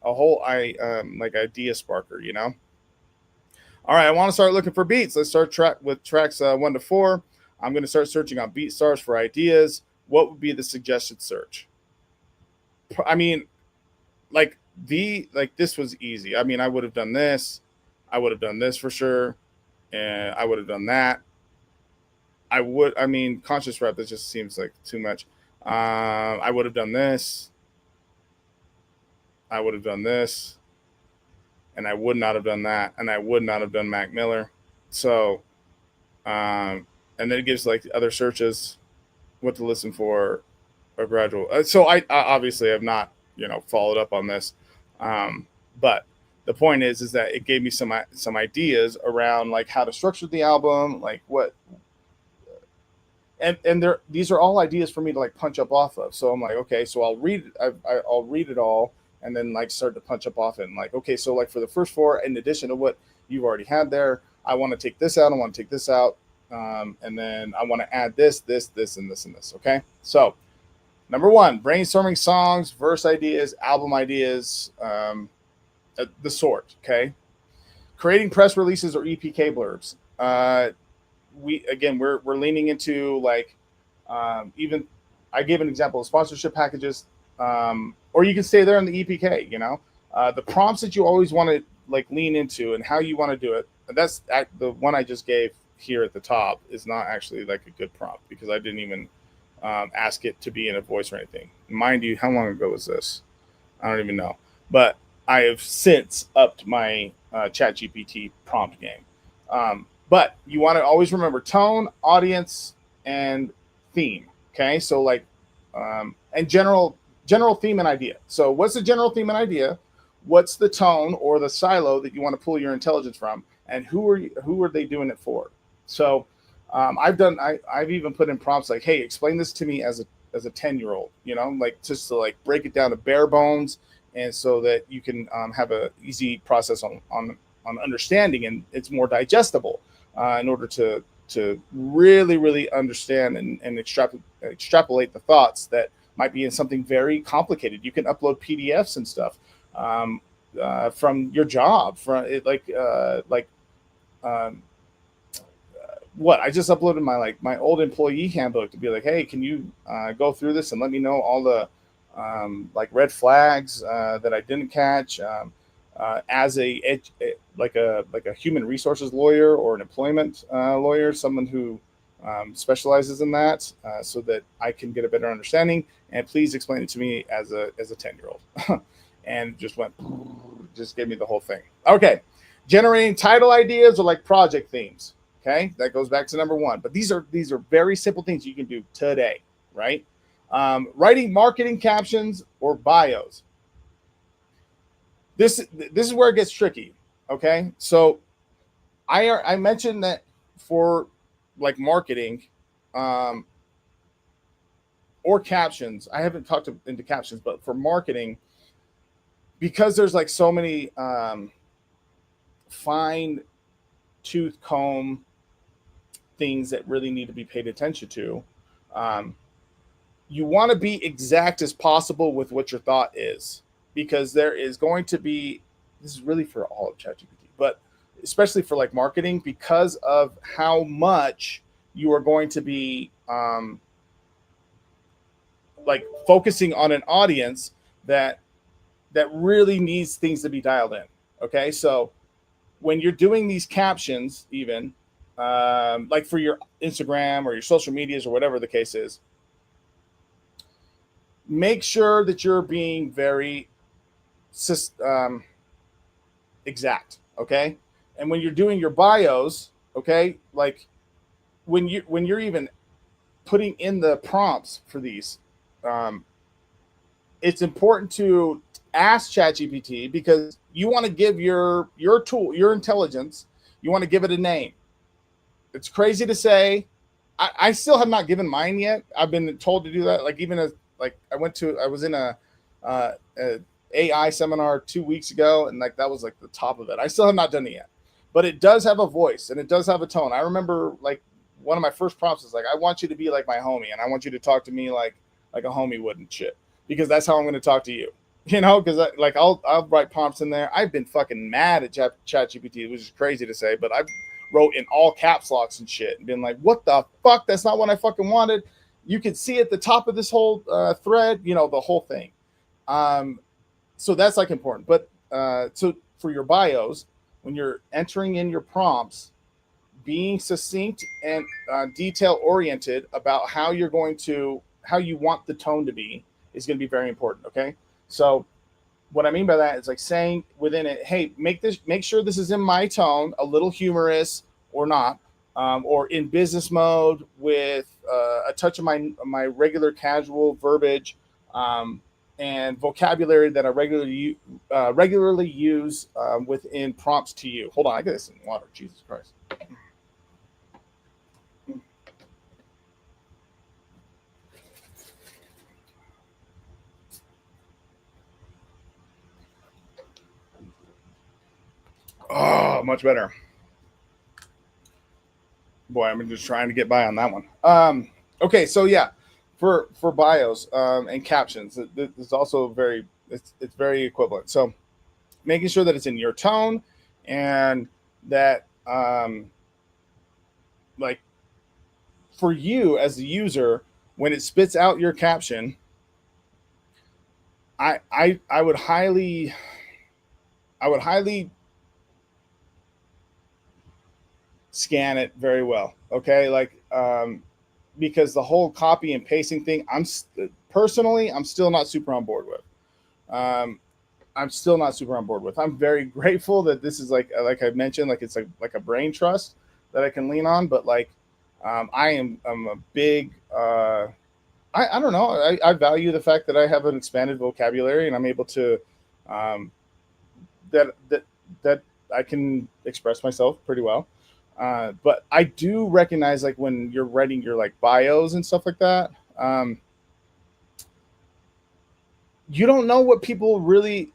like idea sparker, All right, I want to start looking for beats. Let's start with tracks 1 to 4. I'm going to start searching on BeatStars for ideas. What would be the suggested search? I mean, this was easy. I mean, I would have done this. I would have done this for sure. And I would have done that. Conscious rap, that just seems like too much. I would have done this. I would have done this. And I would not have done that. And I would not have done Mac Miller. So, and then it gives like other searches, what to listen for, a gradual. So I obviously have not, followed up on this. But the point is that it gave me some ideas around like how to structure the album, like what, and these are all ideas for me to like punch up off of. So I'm like, okay, so I'll read it all and then like start to punch up off it. And like, okay, so like for the first 4, in addition to what you've already had there, I want to take this out. I want to take this out. And then I want to add this, and this, and this. Okay. So number 1, brainstorming songs, verse ideas, album ideas, the sort. Okay. Creating press releases or EPK blurbs. We're leaning into like, even I gave an example of sponsorship packages, or you can stay there in the EPK, the prompts that you always want to like lean into and how you want to do it. That's the one I just gave here at the top is not actually like a good prompt because I didn't even ask it to be in a voice or anything. Mind you, how long ago was this? I don't even know. But I have since upped my ChatGPT prompt game. But you want to always remember tone, audience, and theme. Okay, so like and general theme and idea. So what's the general theme and idea? What's the tone or the silo that you want to pull your intelligence from? And who are they doing it for? So I've even put in prompts like, hey, explain this to me as a 10-year-old, like just to like break it down to bare bones, and so that you can have a easy process on understanding, and it's more digestible in order to really understand and extrapolate the thoughts that might be in something very complicated. You can upload PDFs and stuff from your job, from it, what I just uploaded my old employee handbook to be like, hey, can you go through this and let me know all the like red flags that I didn't catch as a human resources lawyer or an employment lawyer, someone who specializes in that, so that I can get a better understanding. And please explain it to me as a 10-year-old. And just gave me the whole thing. Okay, generating title ideas or like project themes. Okay, that goes back to number 1. But these are very simple things you can do today, right? Writing marketing captions or bios. This is where it gets tricky. Okay, so I mentioned that for like marketing, or captions. I haven't talked into captions, but for marketing, because there's like so many fine tooth comb things that really need to be paid attention to. You want to be exact as possible with what your thought is, because there is going to be, this is really for all of ChatGPT, but especially for like marketing, because of how much you are going to be like focusing on an audience that really needs things to be dialed in. Okay, so when you're doing these captions, even like for your Instagram or your social medias or whatever the case is, make sure that you're being very exact. Okay, and when you're doing your bios, okay, like when you're even putting in the prompts for these, it's important to ask ChatGPT, because you want to give your tool, your intelligence, you want to give it a name. It's crazy to say. I still have not given mine yet. I've been told to do that. Like even as like I was in a AI seminar 2 weeks ago, and like that was like the top of it. I still have not done it yet, but it does have a voice and it does have a tone. I remember like one of my first prompts is like, I want you to be like my homie, and I want you to talk to me like a homie would and shit, because that's how I'm going to talk to you. You know, because like I'll write prompts in there. I've been fucking mad at ChatGPT, which is crazy to say, but I've wrote in all caps locks and shit and been like, what the fuck? That's not what I fucking wanted. You could see at the top of this whole thread, you know, the whole thing. So that's like important. But so for your bios, when you're entering in your prompts, being succinct and detail oriented about how you want the tone to be is going to be very important. Okay. So what I mean by that is like saying within it, hey, make sure this is in my tone, a little humorous or not, or in business mode with a touch of my regular casual verbiage and vocabulary that I regularly use within prompts to you. Hold on, I got this in water. Jesus Christ. Oh, much better. Boy, I'm just trying to get by on that one. Okay, so yeah, for bios and captions, it's also it's very equivalent. So making sure that it's in your tone, and that like for you as the user, when it spits out your caption, I would highly scan it very well. Okay, like because the whole copy and pasting thing, I'm still not super on board with. I'm still not super on board with. I'm very grateful that this is like I mentioned, like it's like a brain trust that I can lean on. But like I'm a big I don't know. I value the fact that I have an expanded vocabulary, and I'm able to that I can express myself pretty well. But I do recognize, like when you're writing your like bios and stuff like that, you don't know what people really.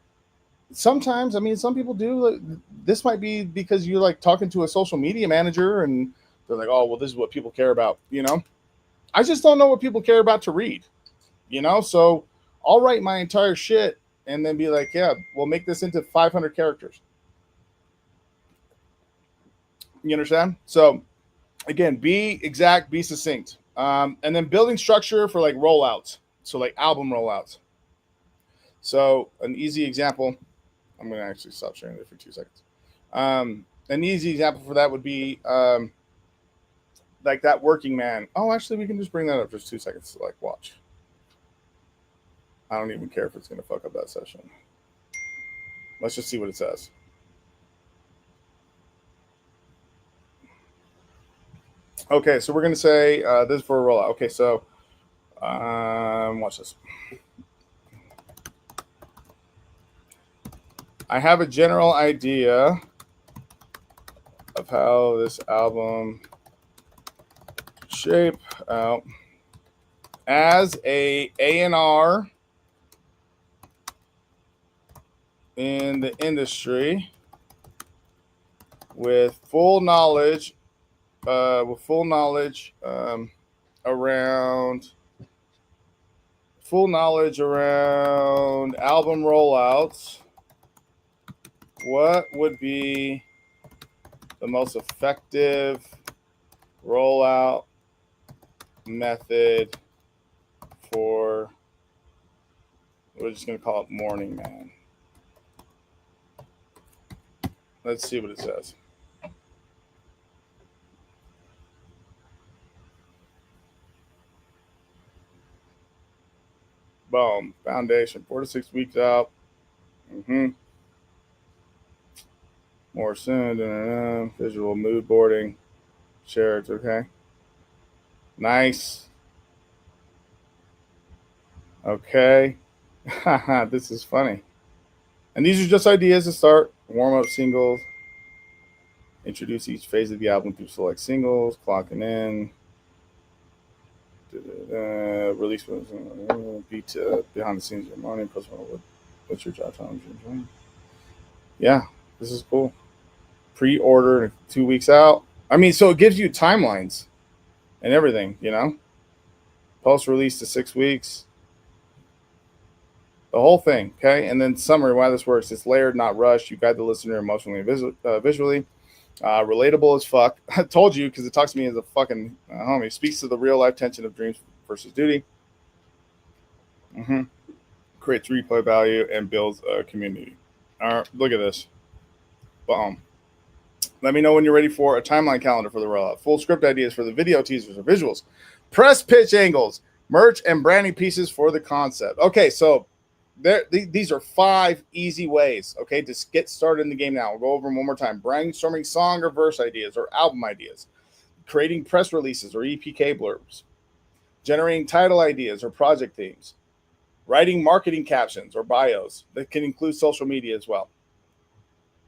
Sometimes, I mean, some people do. This might be because you're like talking to a social media manager, and they're like, "Oh, well, this is what people care about." You know, I just don't know what people care about to read. You know, so I'll write my entire shit and then be like, "Yeah, we'll make this into 500 characters." You understand? So again, be exact, be succinct, and then building structure for like rollouts. So like album rollouts. So an easy example. I'm going to actually stop sharing it for 2 seconds. An easy example for that would be like that Working Man. Oh, actually, we can just bring that up just 2 seconds to like watch. I don't even care if it's going to fuck up that session. Let's just see what it says. Okay, so we're going to say this is for a rollout. Okay, so watch this. I have a general idea of how this album shape out as a A&R in the industry with full knowledge around album rollouts, what would be the most effective rollout method for, we're just going to call it Morning Man. Let's see what it says. Boom. Foundation, 4 to 6 weeks out. More soon. Visual mood boarding. Share it. Okay. Nice. Okay. This is funny. And these are just ideas to start. Warm up singles. Introduce each phase of the album through select singles. Clocking in. Release beat behind the scenes of your morning. What's your job time? Yeah, this is cool. Pre-order 2 weeks out. I mean, so it gives you timelines and everything, you know. Post-release to 6 weeks. The whole thing, okay? And then summary, why this works. It's layered, not rushed. You guide the listener emotionally and visually. Relatable as fuck. I told you because it talks to me as a fucking homie. Speaks to the real-life tension of dreams versus duty. Creates replay value and builds a community. All right, look at this. Boom. Let me know when you're ready for a timeline calendar for the rollout. Full script ideas for the video teasers or visuals. Press pitch angles. Merch and branding pieces for the concept. Okay, so these are 5 easy ways, okay, to get started in the game now. We'll go over them one more time. Brainstorming song or verse ideas or album ideas. Creating press releases or EPK blurbs. Generating title ideas or project themes. Writing marketing captions or bios that can include social media as well.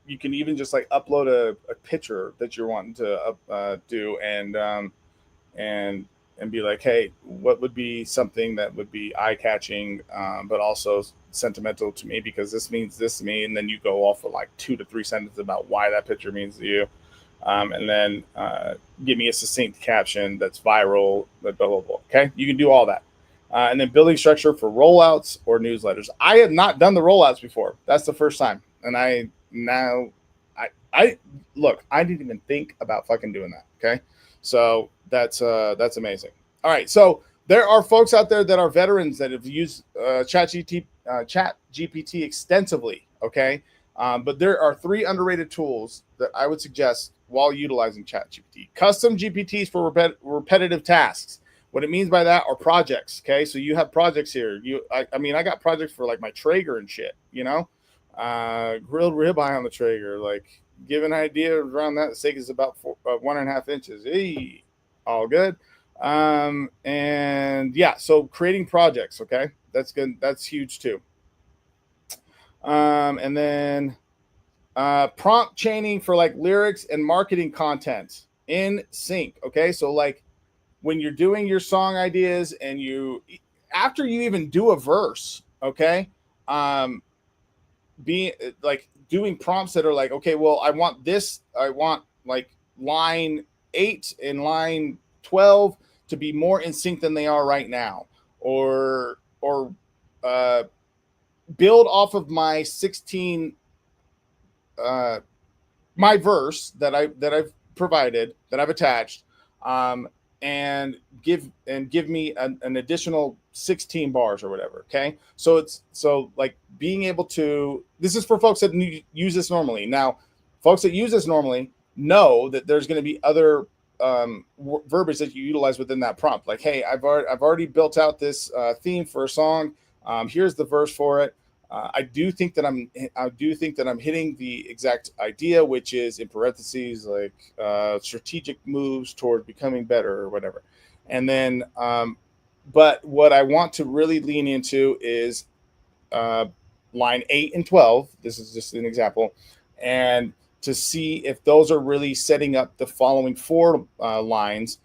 You can even just like upload a picture that you're wanting to do and be like, hey, what would be something that would be eye-catching, but also sentimental to me because this means this to me, and then you go off for like 2 to 3 sentences about why that picture means to you, and then give me a succinct caption that's viral, blah, blah, blah. Okay, you can do all that. And then building structure for rollouts or newsletters. I have not done the rollouts before. That's the first time. And I look, I didn't even think about fucking doing that. Okay. So that's amazing. All right. So there are folks out there that are veterans that have used ChatGPT extensively. Okay. But there are 3 underrated tools that I would suggest while utilizing ChatGPT. Custom GPTs for repetitive tasks. What it means by that are projects. Okay, so you have projects here. I mean, I got projects for like my Traeger and shit. You know, grilled ribeye on the Traeger. Like, give an idea around that. The steak is about 1.5 inches. Hey, all good. And yeah, so creating projects. Okay, that's good. That's huge too. And then prompt chaining for like lyrics and marketing content in sync. Okay, so like, when you're doing your song ideas and after you even do a verse, okay, being like doing prompts that are like, okay, well, I want like line 8 and line 12 to be more in sync than they are right now, or build off of my 16 my verse that I've provided, that I've attached, and give me an additional 16 bars or whatever. Okay, so like being able to, this is for folks that use this normally. Now, folks that use this normally know that there's going to be other verbiage that you utilize within that prompt. Like, hey, I've already built out this theme for a song. Here's the verse for it. I do think that I'm hitting the exact idea, which is in parentheses, like strategic moves toward becoming better or whatever. And then, but what I want to really lean into is line 8 and 12. This is just an example, and to see if those are really setting up the following 4 lines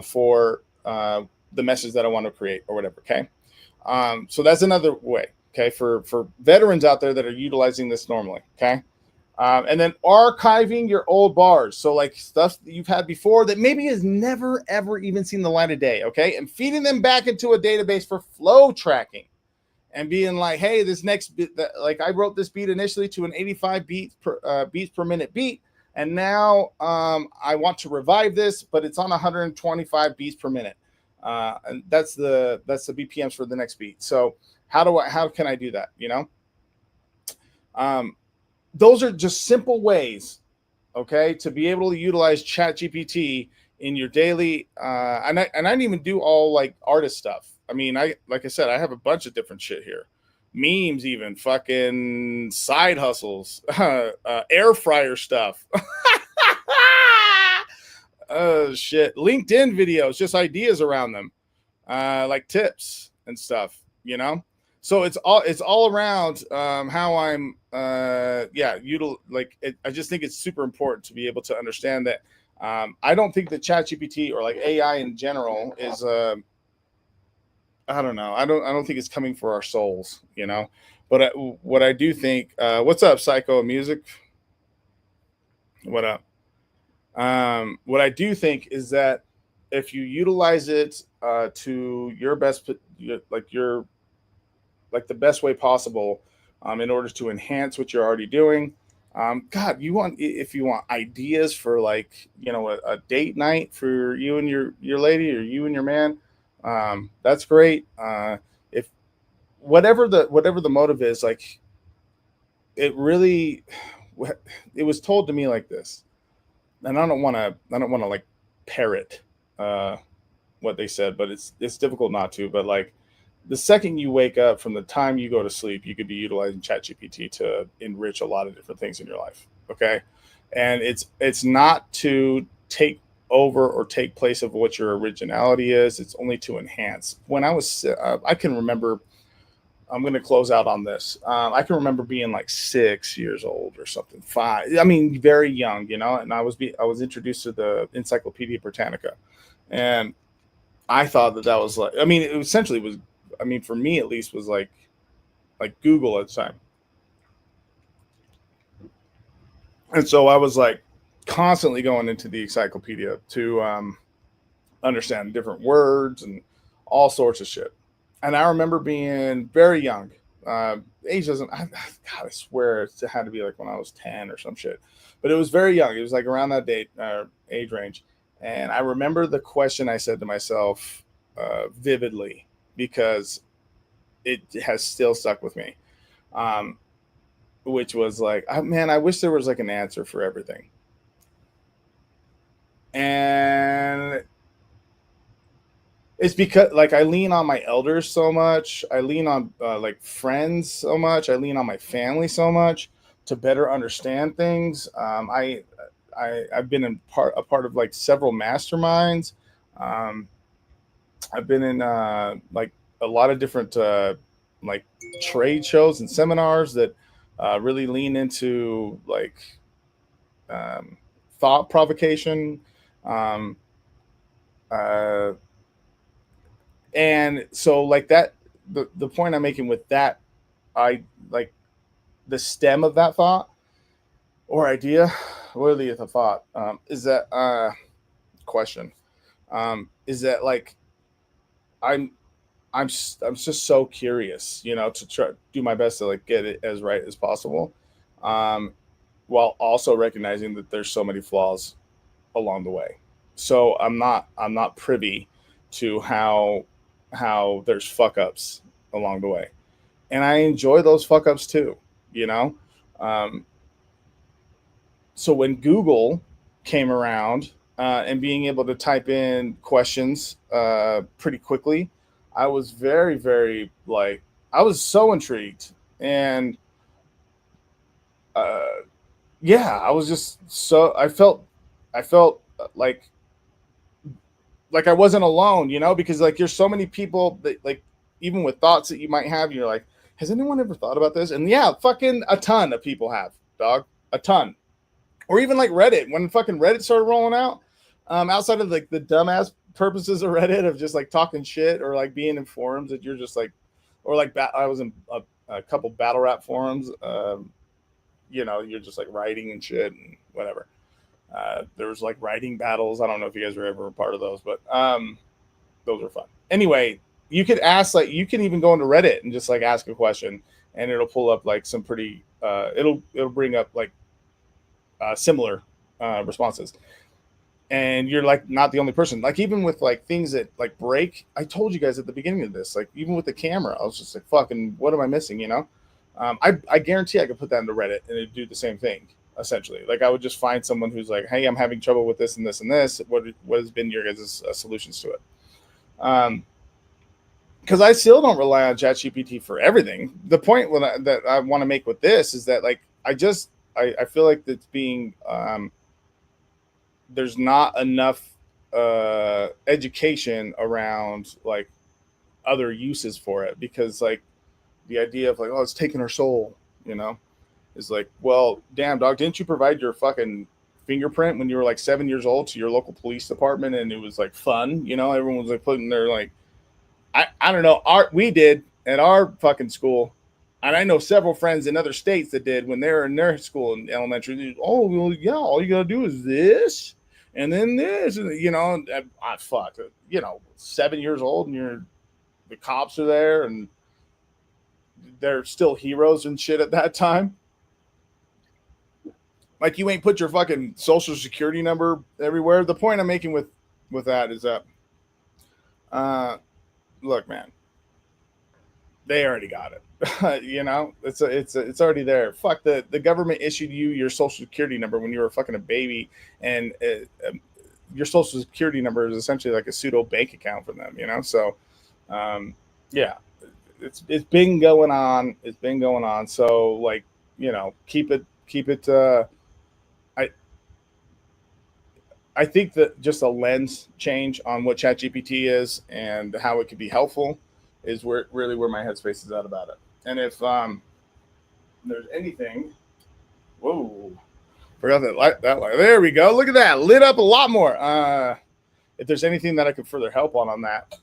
for the message that I want to create or whatever. Okay. So that's another way. Okay. For veterans out there that are utilizing this normally. Okay. And then archiving your old bars. So like stuff that you've had before that maybe has never, ever even seen the light of day. Okay. And feeding them back into a database for flow tracking and being like, hey, this next bit, like I wrote this beat initially to an 85 beats per minute beat. And now I want to revive this, but it's on 125 beats per minute. And that's the BPMs for the next beat. So how can I do that? You know? Those are just simple ways, okay, to be able to utilize ChatGPT in your daily. And I didn't even do all like artist stuff. I mean, like I said, I have a bunch of different shit here, memes, even fucking side hustles, air fryer stuff. Oh shit, LinkedIn videos, just ideas around them, like tips and stuff. You know. So it's all around how I'm I just think it's super important to be able to understand that I don't think that ChatGPT or like AI in general is I don't know. I don't think it's coming for our souls, you know. But what I do think, what's up, Psycho Music? What up? What I do think is that if you utilize it to your best, like the best way possible, in order to enhance what you're already doing. God, if you want ideas for like, you know, a date night for you and your lady or you and your man, that's great. If whatever the motive is, like it was told to me like this, and I don't want to like parrot what they said, but it's difficult not to. But like, the second you wake up from the time you go to sleep, you could be utilizing ChatGPT to enrich a lot of different things in your life. Okay. And it's not to take over or take place of what your originality is. It's only to enhance. When I was, I can remember, I'm going to close out on this. I can remember being like 6 years old or something, 5. I mean, very young, you know, and I was introduced to the Encyclopedia Britannica, and I thought that was like, I mean, it essentially was, I mean, for me at least, was like Google at the time. And so I was like constantly going into the encyclopedia to understand different words and all sorts of shit. And I remember being very young. Age doesn't, God, I swear it had to be like when I was 10 or some shit. But it was very young. It was like around that age range. And I remember the question I said to myself vividly, because it has still stuck with me, which was like, man, I wish there was like an answer for everything. And it's because like I lean on my elders so much. I lean on like friends so much. I lean on my family so much to better understand things. I've been a part of like several masterminds. I've been in like a lot of different like trade shows and seminars that really lean into like thought provocation. And so like that, the point I'm making with that, I like the stem of that thought or idea, really the thought, is that question, is that like I'm just so curious, you know, to try do my best to like get it as right as possible, while also recognizing that there's so many flaws along the way. So I'm not privy to how there's fuck ups along the way, and I enjoy those fuck ups too, you know. So when Google came around and being able to type in questions pretty quickly, I was very, very like, I was so intrigued. And yeah, I was just so, I felt like I wasn't alone, you know, because like there's so many people that like, even with thoughts that you might have, you're like, has anyone ever thought about this? And yeah, fucking a ton of people have, dog, a ton. Or even like Reddit, when fucking Reddit started rolling out, outside of like the dumbass purposes of Reddit of just like talking shit or like being in forums that you're just like, or like I was in a couple battle rap forums. You know, you're just like writing and shit and whatever. There was like writing battles. I don't know if you guys were ever a part of those, but those were fun. Anyway, you could ask, like, you can even go into Reddit and just like ask a question, and it'll pull up like some pretty it'll bring up like similar responses. And you're like not the only person. Like even with like things that like break, I told you guys at the beginning of this, like even with the camera, I was just like, fucking, what am I missing? You know, I guarantee I could put that into Reddit and it'd do the same thing. Essentially, like I would just find someone who's like, hey, I'm having trouble with this and this and this. What has been your guys' solutions to it? Because I still don't rely on ChatGPT for everything. The point that I want to make with this is that like I feel like it's being there's not enough education around like other uses for it, because like the idea of like, oh, it's taking our soul, you know, is like, well, damn dog, didn't you provide your fucking fingerprint when you were like 7 years old to your local police department and it was like fun, you know, everyone was like putting their like, I don't know, we did at our fucking school. And I know several friends in other states that did when they were in their school in elementary. Oh, well, yeah, all you got to do is this and then this, you know, fuck, you know, 7 years old and the cops are there and they're still heroes and shit at that time. Like you ain't put your fucking social security number everywhere. The point I'm making with that is that, look, man, they already got it. You know, it's already there. Fuck, the government issued you your social security number when you were fucking a baby, and your social security number is essentially like a pseudo bank account for them. You know, so yeah, it's been going on. It's been going on. So like, you know, keep it. I think that just a lens change on what ChatGPT is and how it could be helpful is where my headspace is at about it. And if there's anything, whoa, forgot that light. There we go. Look at that, lit up a lot more. If there's anything that I could further help on that,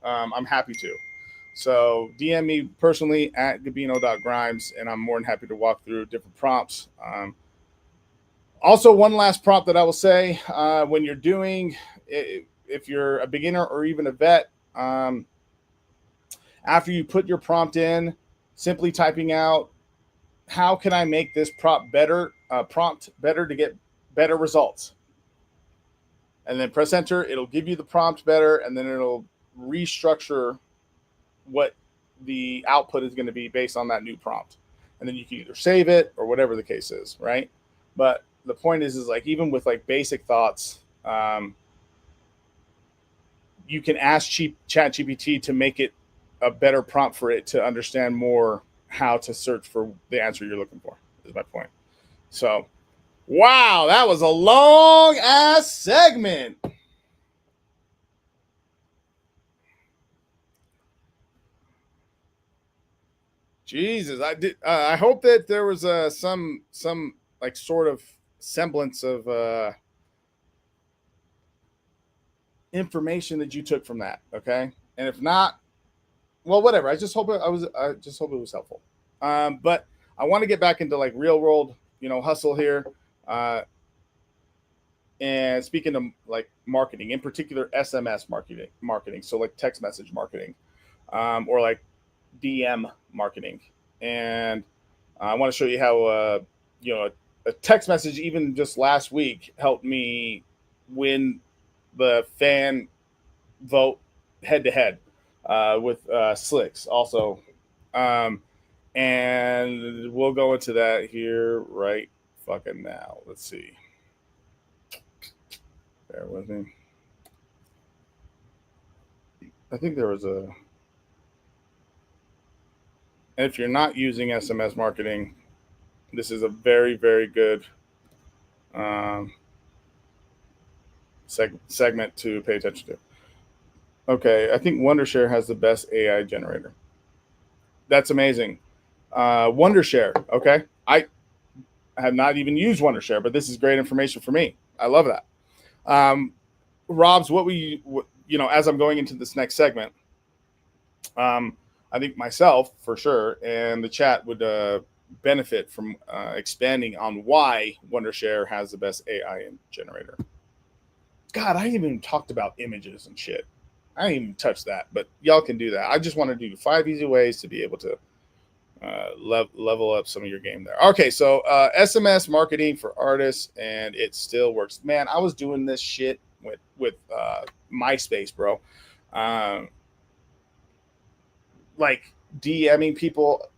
I'm happy to. So DM me personally at gabino.grimes, and I'm more than happy to walk through different prompts. Also, one last prompt that I will say, when you're doing, if you're a beginner or even a vet, after you put your prompt in, simply typing out, how can I make this prompt better to get better results? And then press enter. It'll give you the prompt better, and then it'll restructure what the output is going to be based on that new prompt. And then you can either save it or whatever the case is, right? But the point is like, even with like basic thoughts, you can ask ChatGPT to make it a better prompt for it to understand more how to search for the answer you're looking for, is my point. So, wow, that was a long ass segment. Jesus, I hope that there was some like sort of semblance of information that you took from that, okay? And if not, well, whatever. I just hope it was helpful. But I want to get back into like real world, you know, hustle here. And speaking of like marketing, in particular SMS marketing, so like text message marketing, or like DM marketing. And I want to show you how you know, a text message even just last week helped me win the fan vote head to head with Slicks also. And we'll go into that here right fucking now. Let's see. Bear with me. I think there was a... And if you're not using SMS marketing, this is a very, very good segment to pay attention to. Okay, I think Wondershare has the best AI generator. That's amazing. Wondershare, okay? I have not even used Wondershare, but this is great information for me. I love that. Robs, what were you as I'm going into this next segment, I think myself for sure and the chat would benefit from expanding on why Wondershare has the best AI generator. God, I even talked about images and shit. I didn't even touch that, but y'all can do that. I just want to do 5 easy ways to be able to level up some of your game there. Okay, so SMS marketing for artists, and it still works. Man, I was doing this shit with MySpace, bro. Like DMing people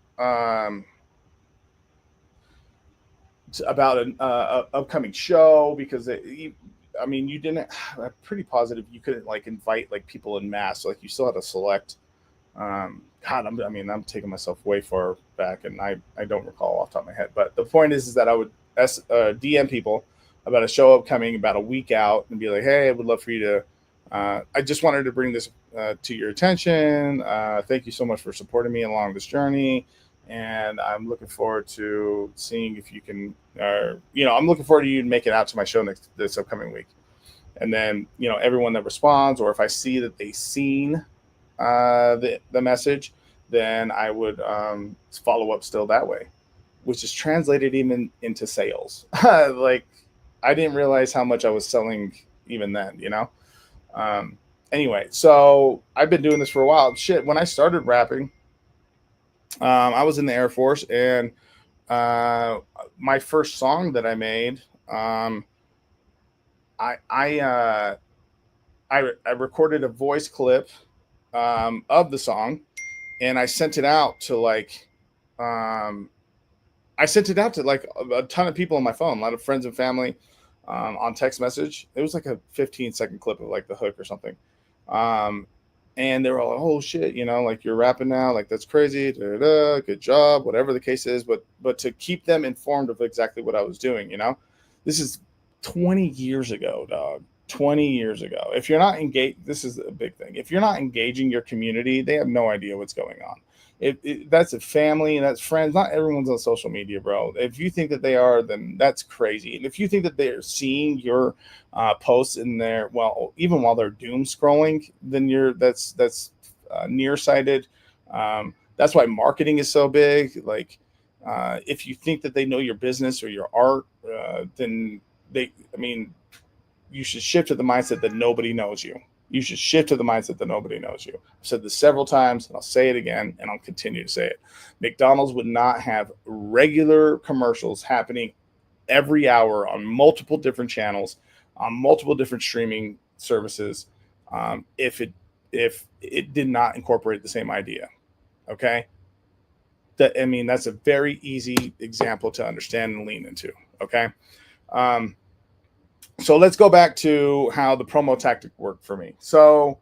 about an upcoming show because you didn't. I'm pretty positive you couldn't like invite like people in mass. Like you still had to select. God, I'm taking myself way far back, and I don't recall off the top of my head. But the point is that I would DM people about a show upcoming about a week out and be like, hey, I would love for you to. I just wanted to bring this to your attention. Thank you so much for supporting me along this journey. And I'm looking forward to seeing if you can, I'm looking forward to you to make it out to my show this upcoming week. And then, everyone that responds, or if I see that they've seen the message, then I would follow up still that way, which is translated even into sales. Like, I didn't realize how much I was selling even then, Anyway, so I've been doing this for a while. Shit, when I started rapping, I was in the Air Force, and my first song that I made, I recorded a voice clip of the song, and I sent it out to like a ton of people on my phone, a lot of friends and family, on text message. It was like a 15-second clip of like the hook or something. And they were all like, oh shit, like you're rapping now, like that's crazy, good job, whatever the case is. But to keep them informed of exactly what I was doing, this is 20 years ago, dog. 20 years ago. If you're not engaged, this is a big thing. If you're not engaging your community, they have no idea what's going on. That's a family and that's friends. Not everyone's on social media, bro. If you think that they are, then that's crazy. And if you think that they're seeing your posts in there, well, even while they're doom scrolling, then that's nearsighted. That's why marketing is so big. Like, if you think that they know your business or your art, then you should shift to the mindset that nobody knows you. You should shift to the mindset that nobody knows you. I've said this several times, and I'll say it again, and I'll continue to say it. McDonald's would not have regular commercials happening every hour on multiple different channels, on multiple different streaming services, if it did not incorporate the same idea. Okay? That's a very easy example to understand and lean into. Okay? So let's go back to how the promo tactic worked for me. So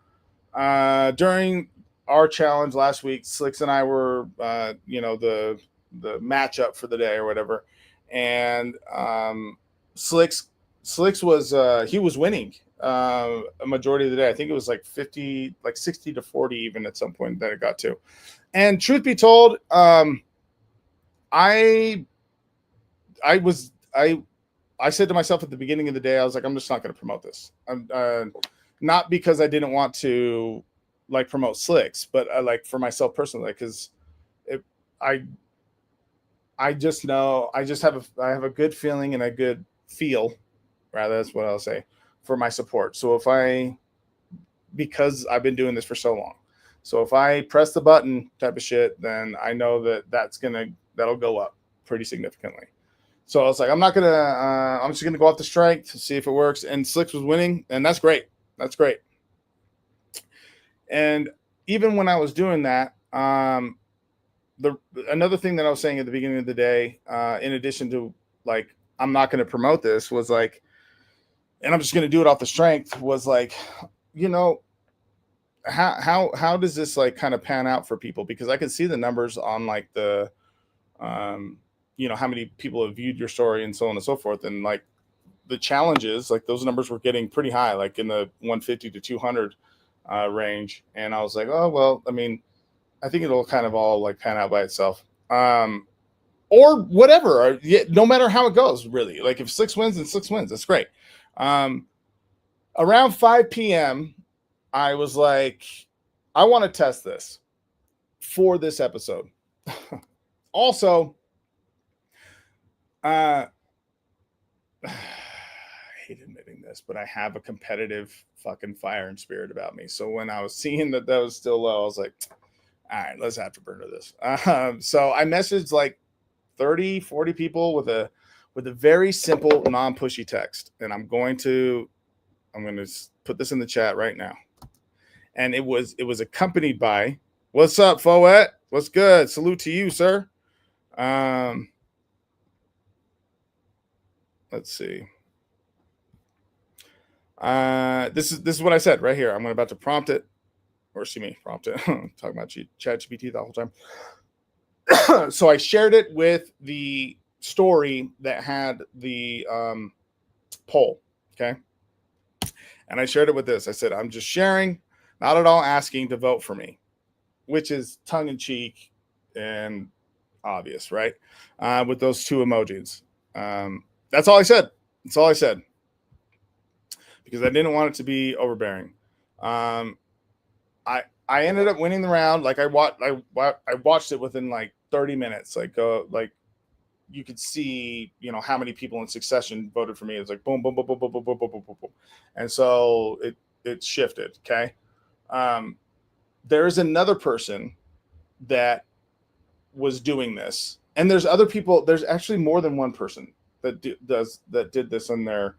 during our challenge last week, Slicks and I were, the matchup for the day or whatever. And Slicks was, he was winning a majority of the day. I think it was like 60 to 40 even at some point that it got to. And truth be told, I said to myself at the beginning of the day, I was like, I'm just not going to promote this. Not because I didn't want to like promote Slicks, but like for myself personally, because I just know I have a good feeling and a good feel, rather, that's what I'll say, for my support. So because I've been doing this for so long, so if I press the button type of shit, then I know that'll go up pretty significantly. So I was like, I'm just gonna go off the strength to see if it works. And Slicks was winning, and that's great. That's great. And even when I was doing that, another thing that I was saying at the beginning of the day, in addition to like, I'm not gonna promote this, was like, and I'm just gonna do it off the strength, was like, how does this like kind of pan out for people? Because I can see the numbers on like the how many people have viewed your story and so on and so forth. And like the challenges, like those numbers were getting pretty high, like in the 150 to 200 range. And I was like, oh, well, I think it'll kind of all like pan out by itself. Or whatever, or, no matter how it goes, really. Like if Slicks wins, then Slicks wins. That's great. Around 5 p.m., I was like, I want to test this for this episode. Also, I hate admitting this, but I have a competitive fucking fire and spirit about me. So when I was seeing that was still low, I was like, all right, let's afterburner this. So I messaged like 30, 40 people with a very simple non-pushy text. And I'm going to put this in the chat right now. And it was accompanied by, what's up, Foet? What's good? Salute to you, sir. Let's see. This is what I said right here. I'm about to prompt it, or excuse me, prompt it. I'm talking about ChatGPT the whole time. So I shared it with the story that had the poll. Okay. And I shared it with this. I said, I'm just sharing, not at all asking to vote for me, which is tongue in cheek and obvious, right? With those two emojis. That's all I said. That's all I said. Because I didn't want it to be overbearing. I ended up winning the round. Like I watched it within like 30 minutes. Like you could see, how many people in succession voted for me. It's like boom, boom, boom, boom, boom, boom, boom, boom, boom, boom, boom. And so it shifted. Okay. There is another person that was doing this, and there's other people. There's actually more than one person that did this in their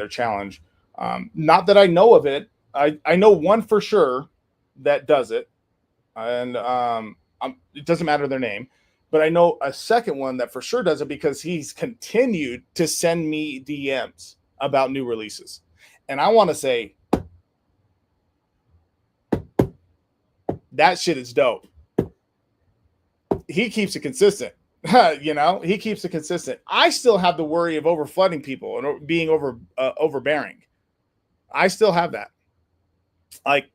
challenge. Not that I know of it. I know one for sure that does it, and it doesn't matter their name, but I know a second one that for sure does it because he's continued to send me DMs about new releases. And I want to say that shit is dope. He keeps it consistent. He keeps it consistent. I still have the worry of overflooding people and being overbearing. I still have that. Like,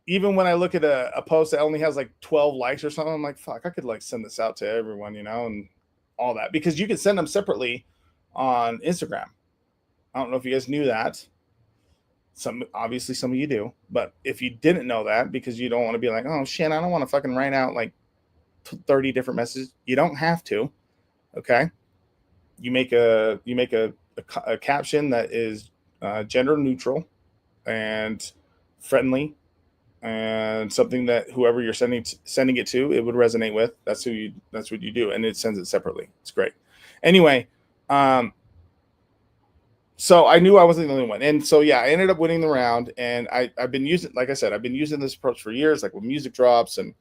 even when I look at a post that only has like 12 likes or something, I'm like, fuck, I could like send this out to everyone, and all that, because you can send them separately on Instagram. I don't know if you guys knew that. Obviously some of you do, but if you didn't know that, because you don't want to be like, oh shit, I don't want to fucking write out like 30 different messages. You don't have to. Okay. You make a caption that is gender neutral and friendly, and something that whoever you're sending it to, it would resonate with. That's what you do. And it sends it separately. It's great. Anyway. So I knew I wasn't the only one. And so, yeah, I ended up winning the round, and I've been using, like I said, I've been using this approach for years, like with music drops and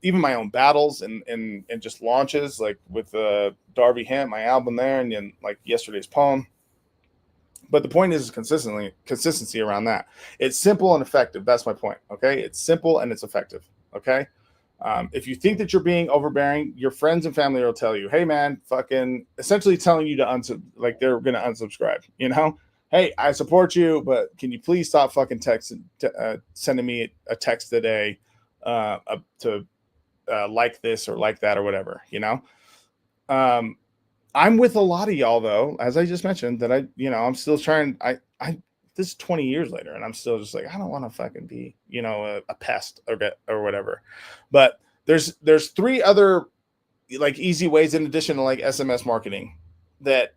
even my own battles and just launches, like with Darby Hemp, my album there, and then like yesterday's poem. But the point is consistency around that. It's simple and effective. That's my point. Okay. It's simple and it's effective. Okay. If you think that you're being overbearing, your friends and family will tell you, hey man, fucking essentially telling you to they're going to unsubscribe, hey, I support you, but can you please stop fucking sending me a text today to like this or like that or whatever, I'm with a lot of y'all though, as I just mentioned, that I'm still trying. This is 20 years later, and I'm still just like, I don't want to fucking be, a pest or whatever. But there's 3 other like easy ways in addition to like SMS marketing that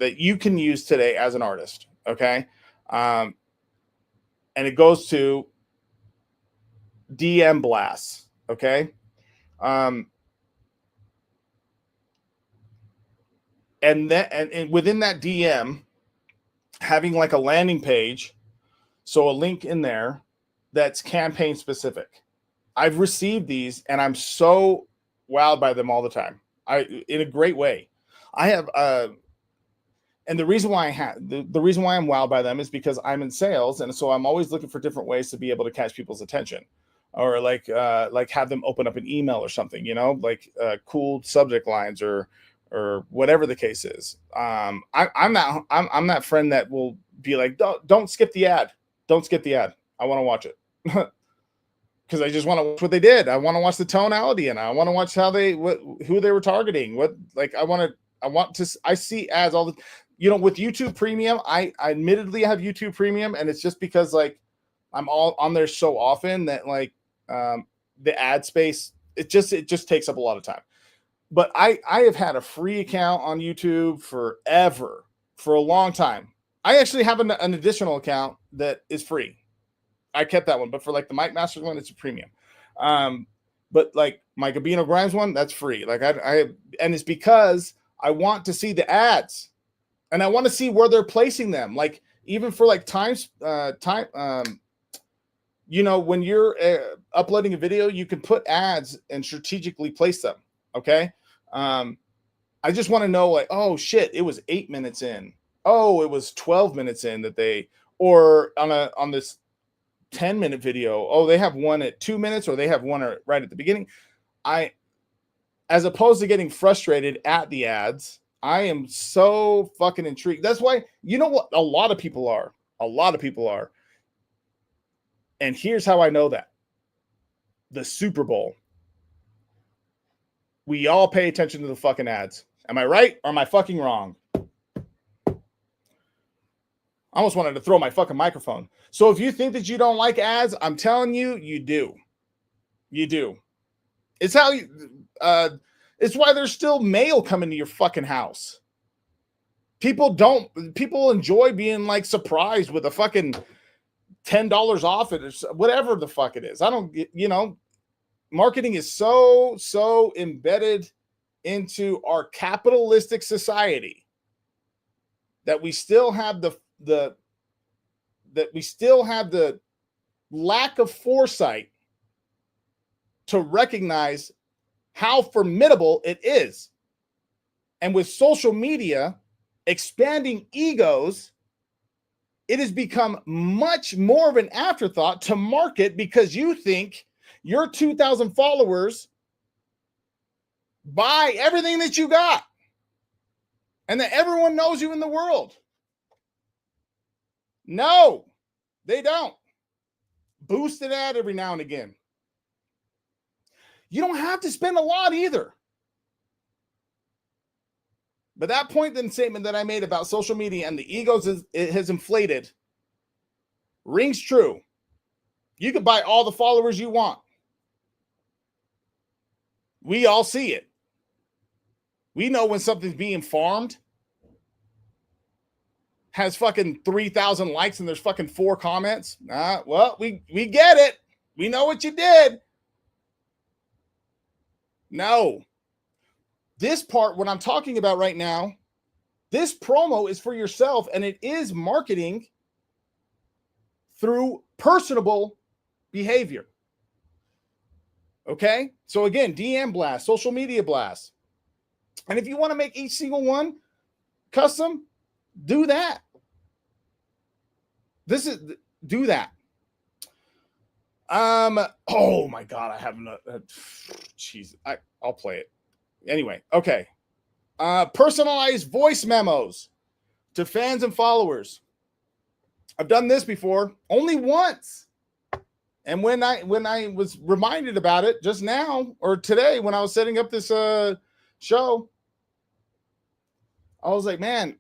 you can use today as an artist. Okay. And it goes to DM blasts. Okay. And within that DM, having like a landing page, so a link in there that's campaign specific. I've received these and I'm so wowed by them all the time. In a great way. I have and the reason why the reason why I'm wowed by them is because I'm in sales, and so I'm always looking for different ways to be able to catch people's attention, or like have them open up an email or something, like cool subject lines or whatever the case is. I'm that friend that will be like, don't skip the ad. Don't skip the ad. I want to watch it. Because I just want to watch what they did. I want to watch the tonality, and I want to watch how who they were targeting. I see ads all the, with YouTube Premium. I admittedly have YouTube Premium, and it's just because like I'm all on there so often that like the ad space, it just takes up a lot of time. But I have had a free account on YouTube forever, for a long time. I actually have an additional account that is free. I kept that one, but for like the Mike Masters one, it's a premium. But like my Gabino Grimes one, that's free. Like and it's because I want to see the ads, and I want to see where they're placing them. Like even for like time, you know, when you're uploading a video, you can put ads and strategically place them. Okay. I just want to know, like, oh shit, it was 8 minutes in. Oh, it was 12 minutes in that they, or on this 10-minute video, oh, they have one at 2 minutes, or they have one right at the beginning. As opposed to getting frustrated at the ads, I am so fucking intrigued. That's why, you know what? A lot of people are. And here's how I know that. The Super Bowl. We all pay attention to the fucking ads. Am I right or am I fucking wrong? I almost wanted to throw my fucking microphone. So if you think that you don't like ads, I'm telling you, you do. You do. It's how you, it's why there's still mail coming to your fucking house. People enjoy being like surprised with a fucking $10 off it, or whatever the fuck it is. I don't, you know, marketing is so embedded into our capitalistic society that we still have the lack of foresight to recognize how formidable it is. And with social media expanding egos, it has become much more of an afterthought to market, because you think your 2,000 followers buy everything that you got and that everyone knows you in the world. No, they don't. Boost an ad every now and again. You don't have to spend a lot either. But that point and statement that I made about social media and the egos it has inflated rings true. You could buy all the followers you want. We all see it. We know when something's being farmed, has fucking 3,000 likes and there's fucking 4 comments. Well, we get it. We know what you did. No. This part, what I'm talking about right now, this promo is for yourself, and it is marketing through personable behavior. Okay? So again, DM blast, social media blast. And if you want to make each single one custom, do that. Do that. Oh my God, I have no, jeez, I'll play it. Anyway, okay. Personalized voice memos to fans and followers. I've done this before, only once. And when I was reminded about it just now or today when I was setting up this show, I was like, man,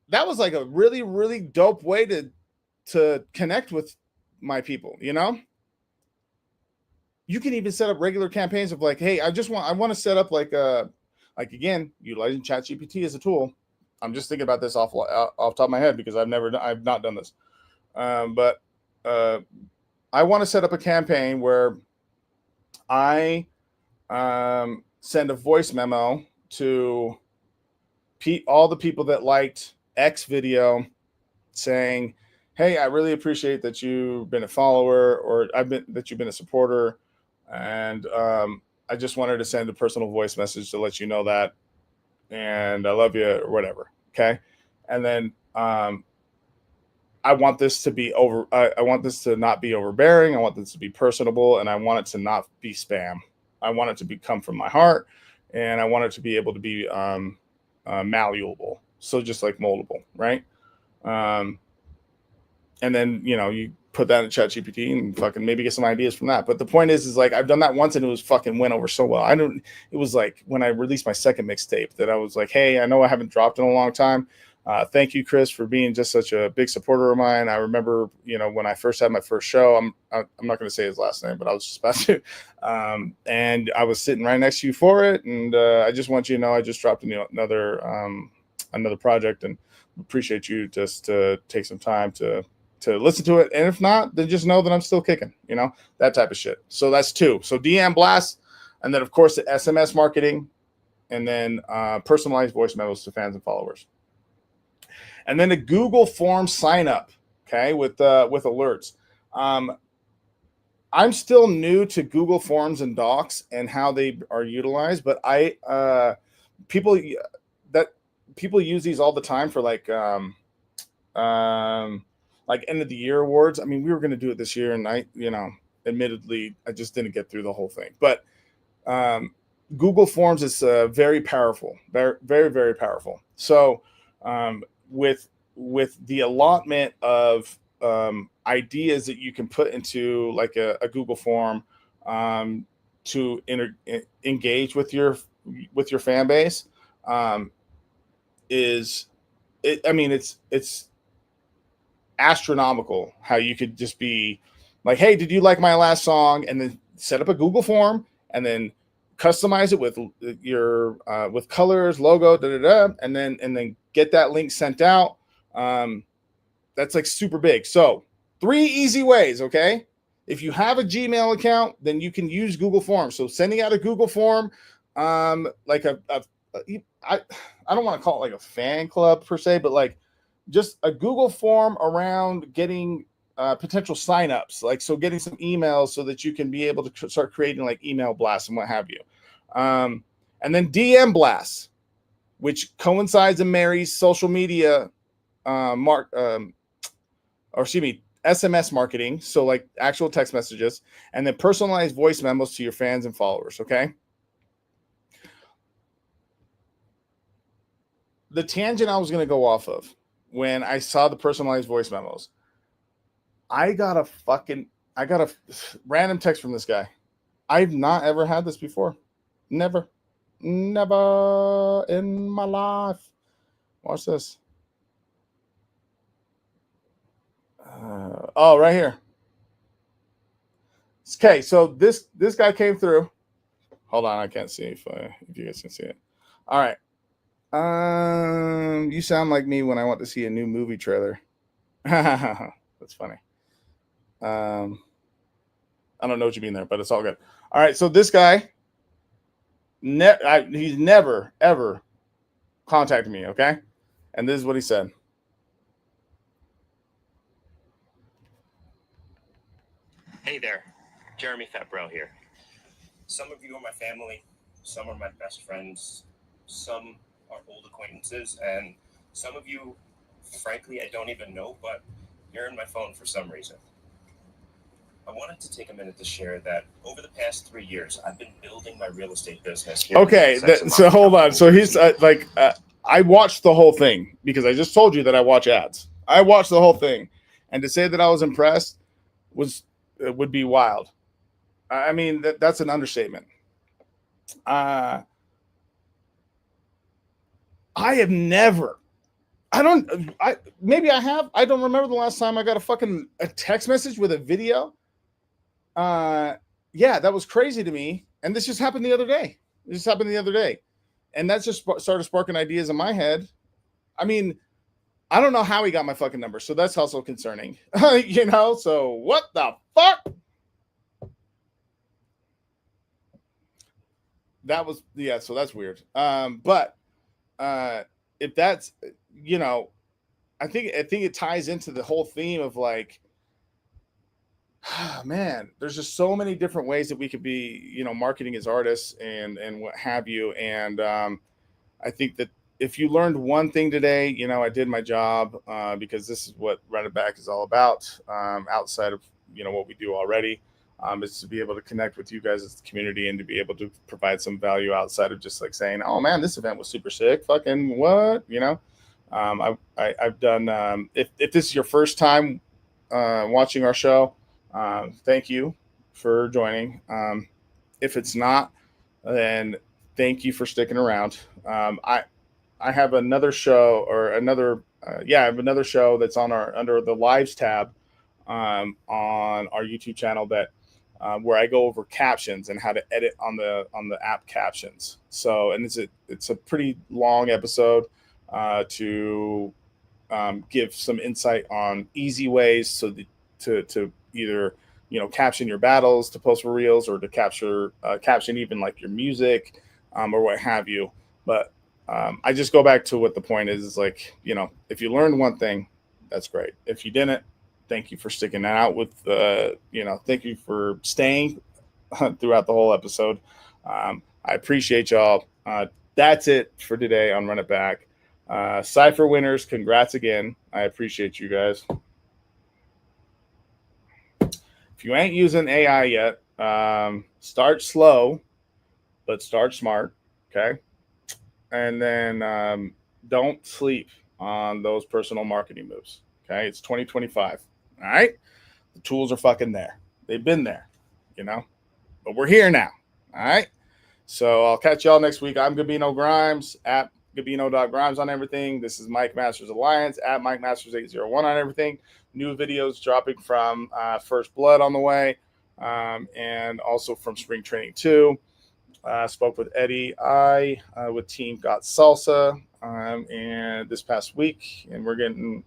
that was like a really, really dope way to connect with my people, you know? You can even set up regular campaigns of like, hey, I want to set up like again, utilizing ChatGPT as a tool. I'm just thinking about this off top of my head because I've not done this. But I want to set up a campaign where I send a voice memo to all the people that liked X video saying, hey, I really appreciate that you've been a follower, or that you've been a supporter. And I just wanted to send a personal voice message to let you know that, and I love you, or whatever. Okay. And then I want this to be I want this to not be overbearing. I want this to be personable, and I want it to not be spam. I want it to come from my heart, and I want it to be able to be malleable. So just like moldable, right? And then, you know, you put that in ChatGPT and fucking maybe get some ideas from that. But the point is like, I've done that once and it was fucking went over so well. It was like when I released my second mixtape that I was like, hey, I know I haven't dropped in a long time. Thank you, Chris, for being just such a big supporter of mine. I remember, when I first had my first show, I'm not going to say his last name, but I was just about to. And I was sitting right next to you for it. And I just want you to know I just dropped another project, and appreciate you just to take some time to listen to it. And if not, then just know that I'm still kicking, that type of shit. So that's 2. So DM blast, and then of course the SMS marketing, and then personalized voice memos to fans and followers. And then a Google Form sign up, okay, with alerts. I'm still new to Google Forms and Docs and how they are utilized, but people use these all the time for like end of the year awards. I mean, we were going to do it this year, and admittedly, I just didn't get through the whole thing. But Google Forms is very powerful, very, very, very powerful. So with the allotment of ideas that you can put into like a Google Form to engage with your fan base, it's astronomical how you could just be like, hey, did you like my last song? And then set up a Google Form and then customize it with your with colors, logo, and then get that link sent out. That's like super big. So 3 easy ways. Okay. If you have a Gmail account, then you can use Google Forms. So sending out a Google Form, like I don't want to call it like a fan club per se, but like just a Google Form around getting potential signups, like so getting some emails so that you can be able to start creating like email blasts and what have you. And then DM blasts, which coincides and marries social media SMS marketing, so like actual text messages, and then personalized voice memos to your fans and followers. Okay. The tangent I was going to go off of when I saw the personalized voice memos, I got a random text from this guy. I've not ever had this before. Never in my life. Watch this. Right here. Okay, so this guy came through. Hold on, I can't see if you guys can see it. All right. You sound like me when I want to see a new movie trailer. That's funny. I don't know what you mean there, but it's all good. All right, so this guy, he's never ever contacted me. Okay, and this is what he said. Hey there, Jeremy Fatbro here. Some of you are my family, some are my best friends, some are old acquaintances, and some of you, frankly, I don't even know, but you're in my phone for some reason. I wanted to take a minute to share that over the past 3 years, I've been building my real estate business. Here okay, so hold on. So he's I watched the whole thing because I just told you that I watch ads. I watched the whole thing, and to say that I was impressed would be wild. I mean, that's an understatement. I have never. Maybe I have. I don't remember the last time I got a text message with a video. Yeah, that was crazy to me. And this just happened the other day. And that's just started sparking ideas in my head. I mean, I don't know how he got my fucking number. So that's also concerning, so what the fuck? That was, yeah. So that's weird. But if that's, I think it ties into the whole theme of like, man, there's just so many different ways that we could be, marketing as artists and what have you. And I think that if you learned one thing today, I did my job because this is what Run It Back is all about. Outside of what we do already, is to be able to connect with you guys as the community and to be able to provide some value outside of just like saying, oh man, this event was super sick. Fucking what, I've done. If this is your first time watching our show, thank you for joining. If it's not, then thank you for sticking around. I have another show or another I have another show that's on our under the lives tab on our YouTube channel that where I go over captions and how to edit on the app captions. So, and it's a pretty long episode to give some insight on easy ways so that to either caption your battles to post for reels, or to caption even like your music or what have you. But I just go back to what the point is like, if you learned one thing, that's great. If you didn't, thank you for sticking that out with thank you for staying throughout the whole episode. I appreciate y'all. That's it for today on Run It Back. Cypher winners, congrats again. I appreciate you guys. If you ain't using AI yet, start slow, but start smart, okay? And then don't sleep on those personal marketing moves, okay? It's 2025, all right? The tools are fucking there. They've been there, but we're here now, all right? So I'll catch y'all next week. I'm Gabino Grimes at Gabino.Grimes on everything. This is Mike Masters Alliance at Mike Masters 801 on everything. New videos dropping from First Blood on the way, and also from Spring Training 2. Spoke with Eddie with Team Got Salsa and this past week, and we're getting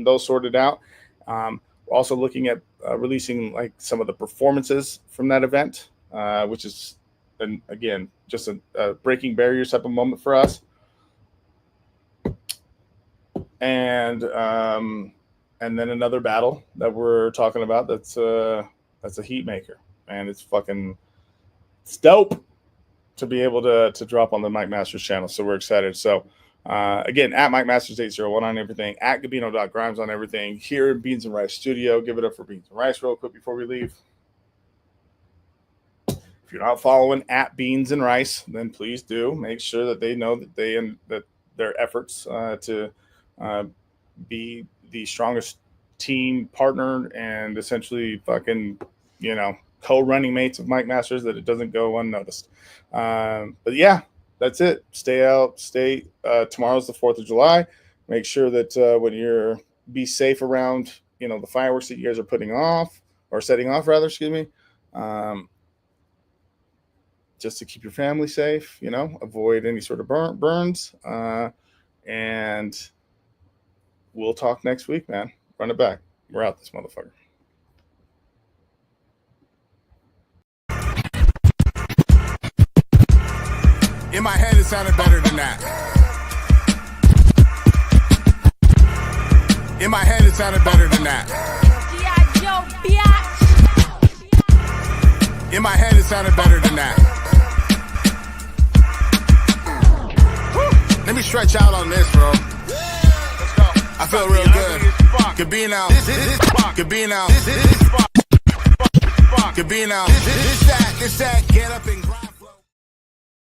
those sorted out. We're also looking at releasing like some of the performances from that event, which is, and again, just a breaking barriers type of moment for us. And then another battle that we're talking about that's a heat maker, and it's dope to be able to drop on the Mike Masters channel. So we're excited. So again, at Mike Masters 801 on everything, at Gabino.Grimes on everything, here in Beans and Rice Studio. Give it up for Beans and Rice real quick before we leave. If you're not following at Beans and Rice, then please do. Make sure that they know that that their efforts to be the strongest team partner and essentially fucking, co-running mates of Mike Masters, that it doesn't go unnoticed. But yeah, that's it. Stay out. Tomorrow's the 4th of July. Make sure that when be safe around, the fireworks that you guys are putting off or setting off rather, excuse me. Just to keep your family safe, avoid any sort of burns. And we'll talk next week, man. Run it back. We're out this motherfucker. In my head, it sounded better than that. In my head, it sounded better than that. In my head, it sounded better than that. Let me stretch out on this, bro. I feel real good. Gabino. Gabino. Gabino. This that, get up and grind.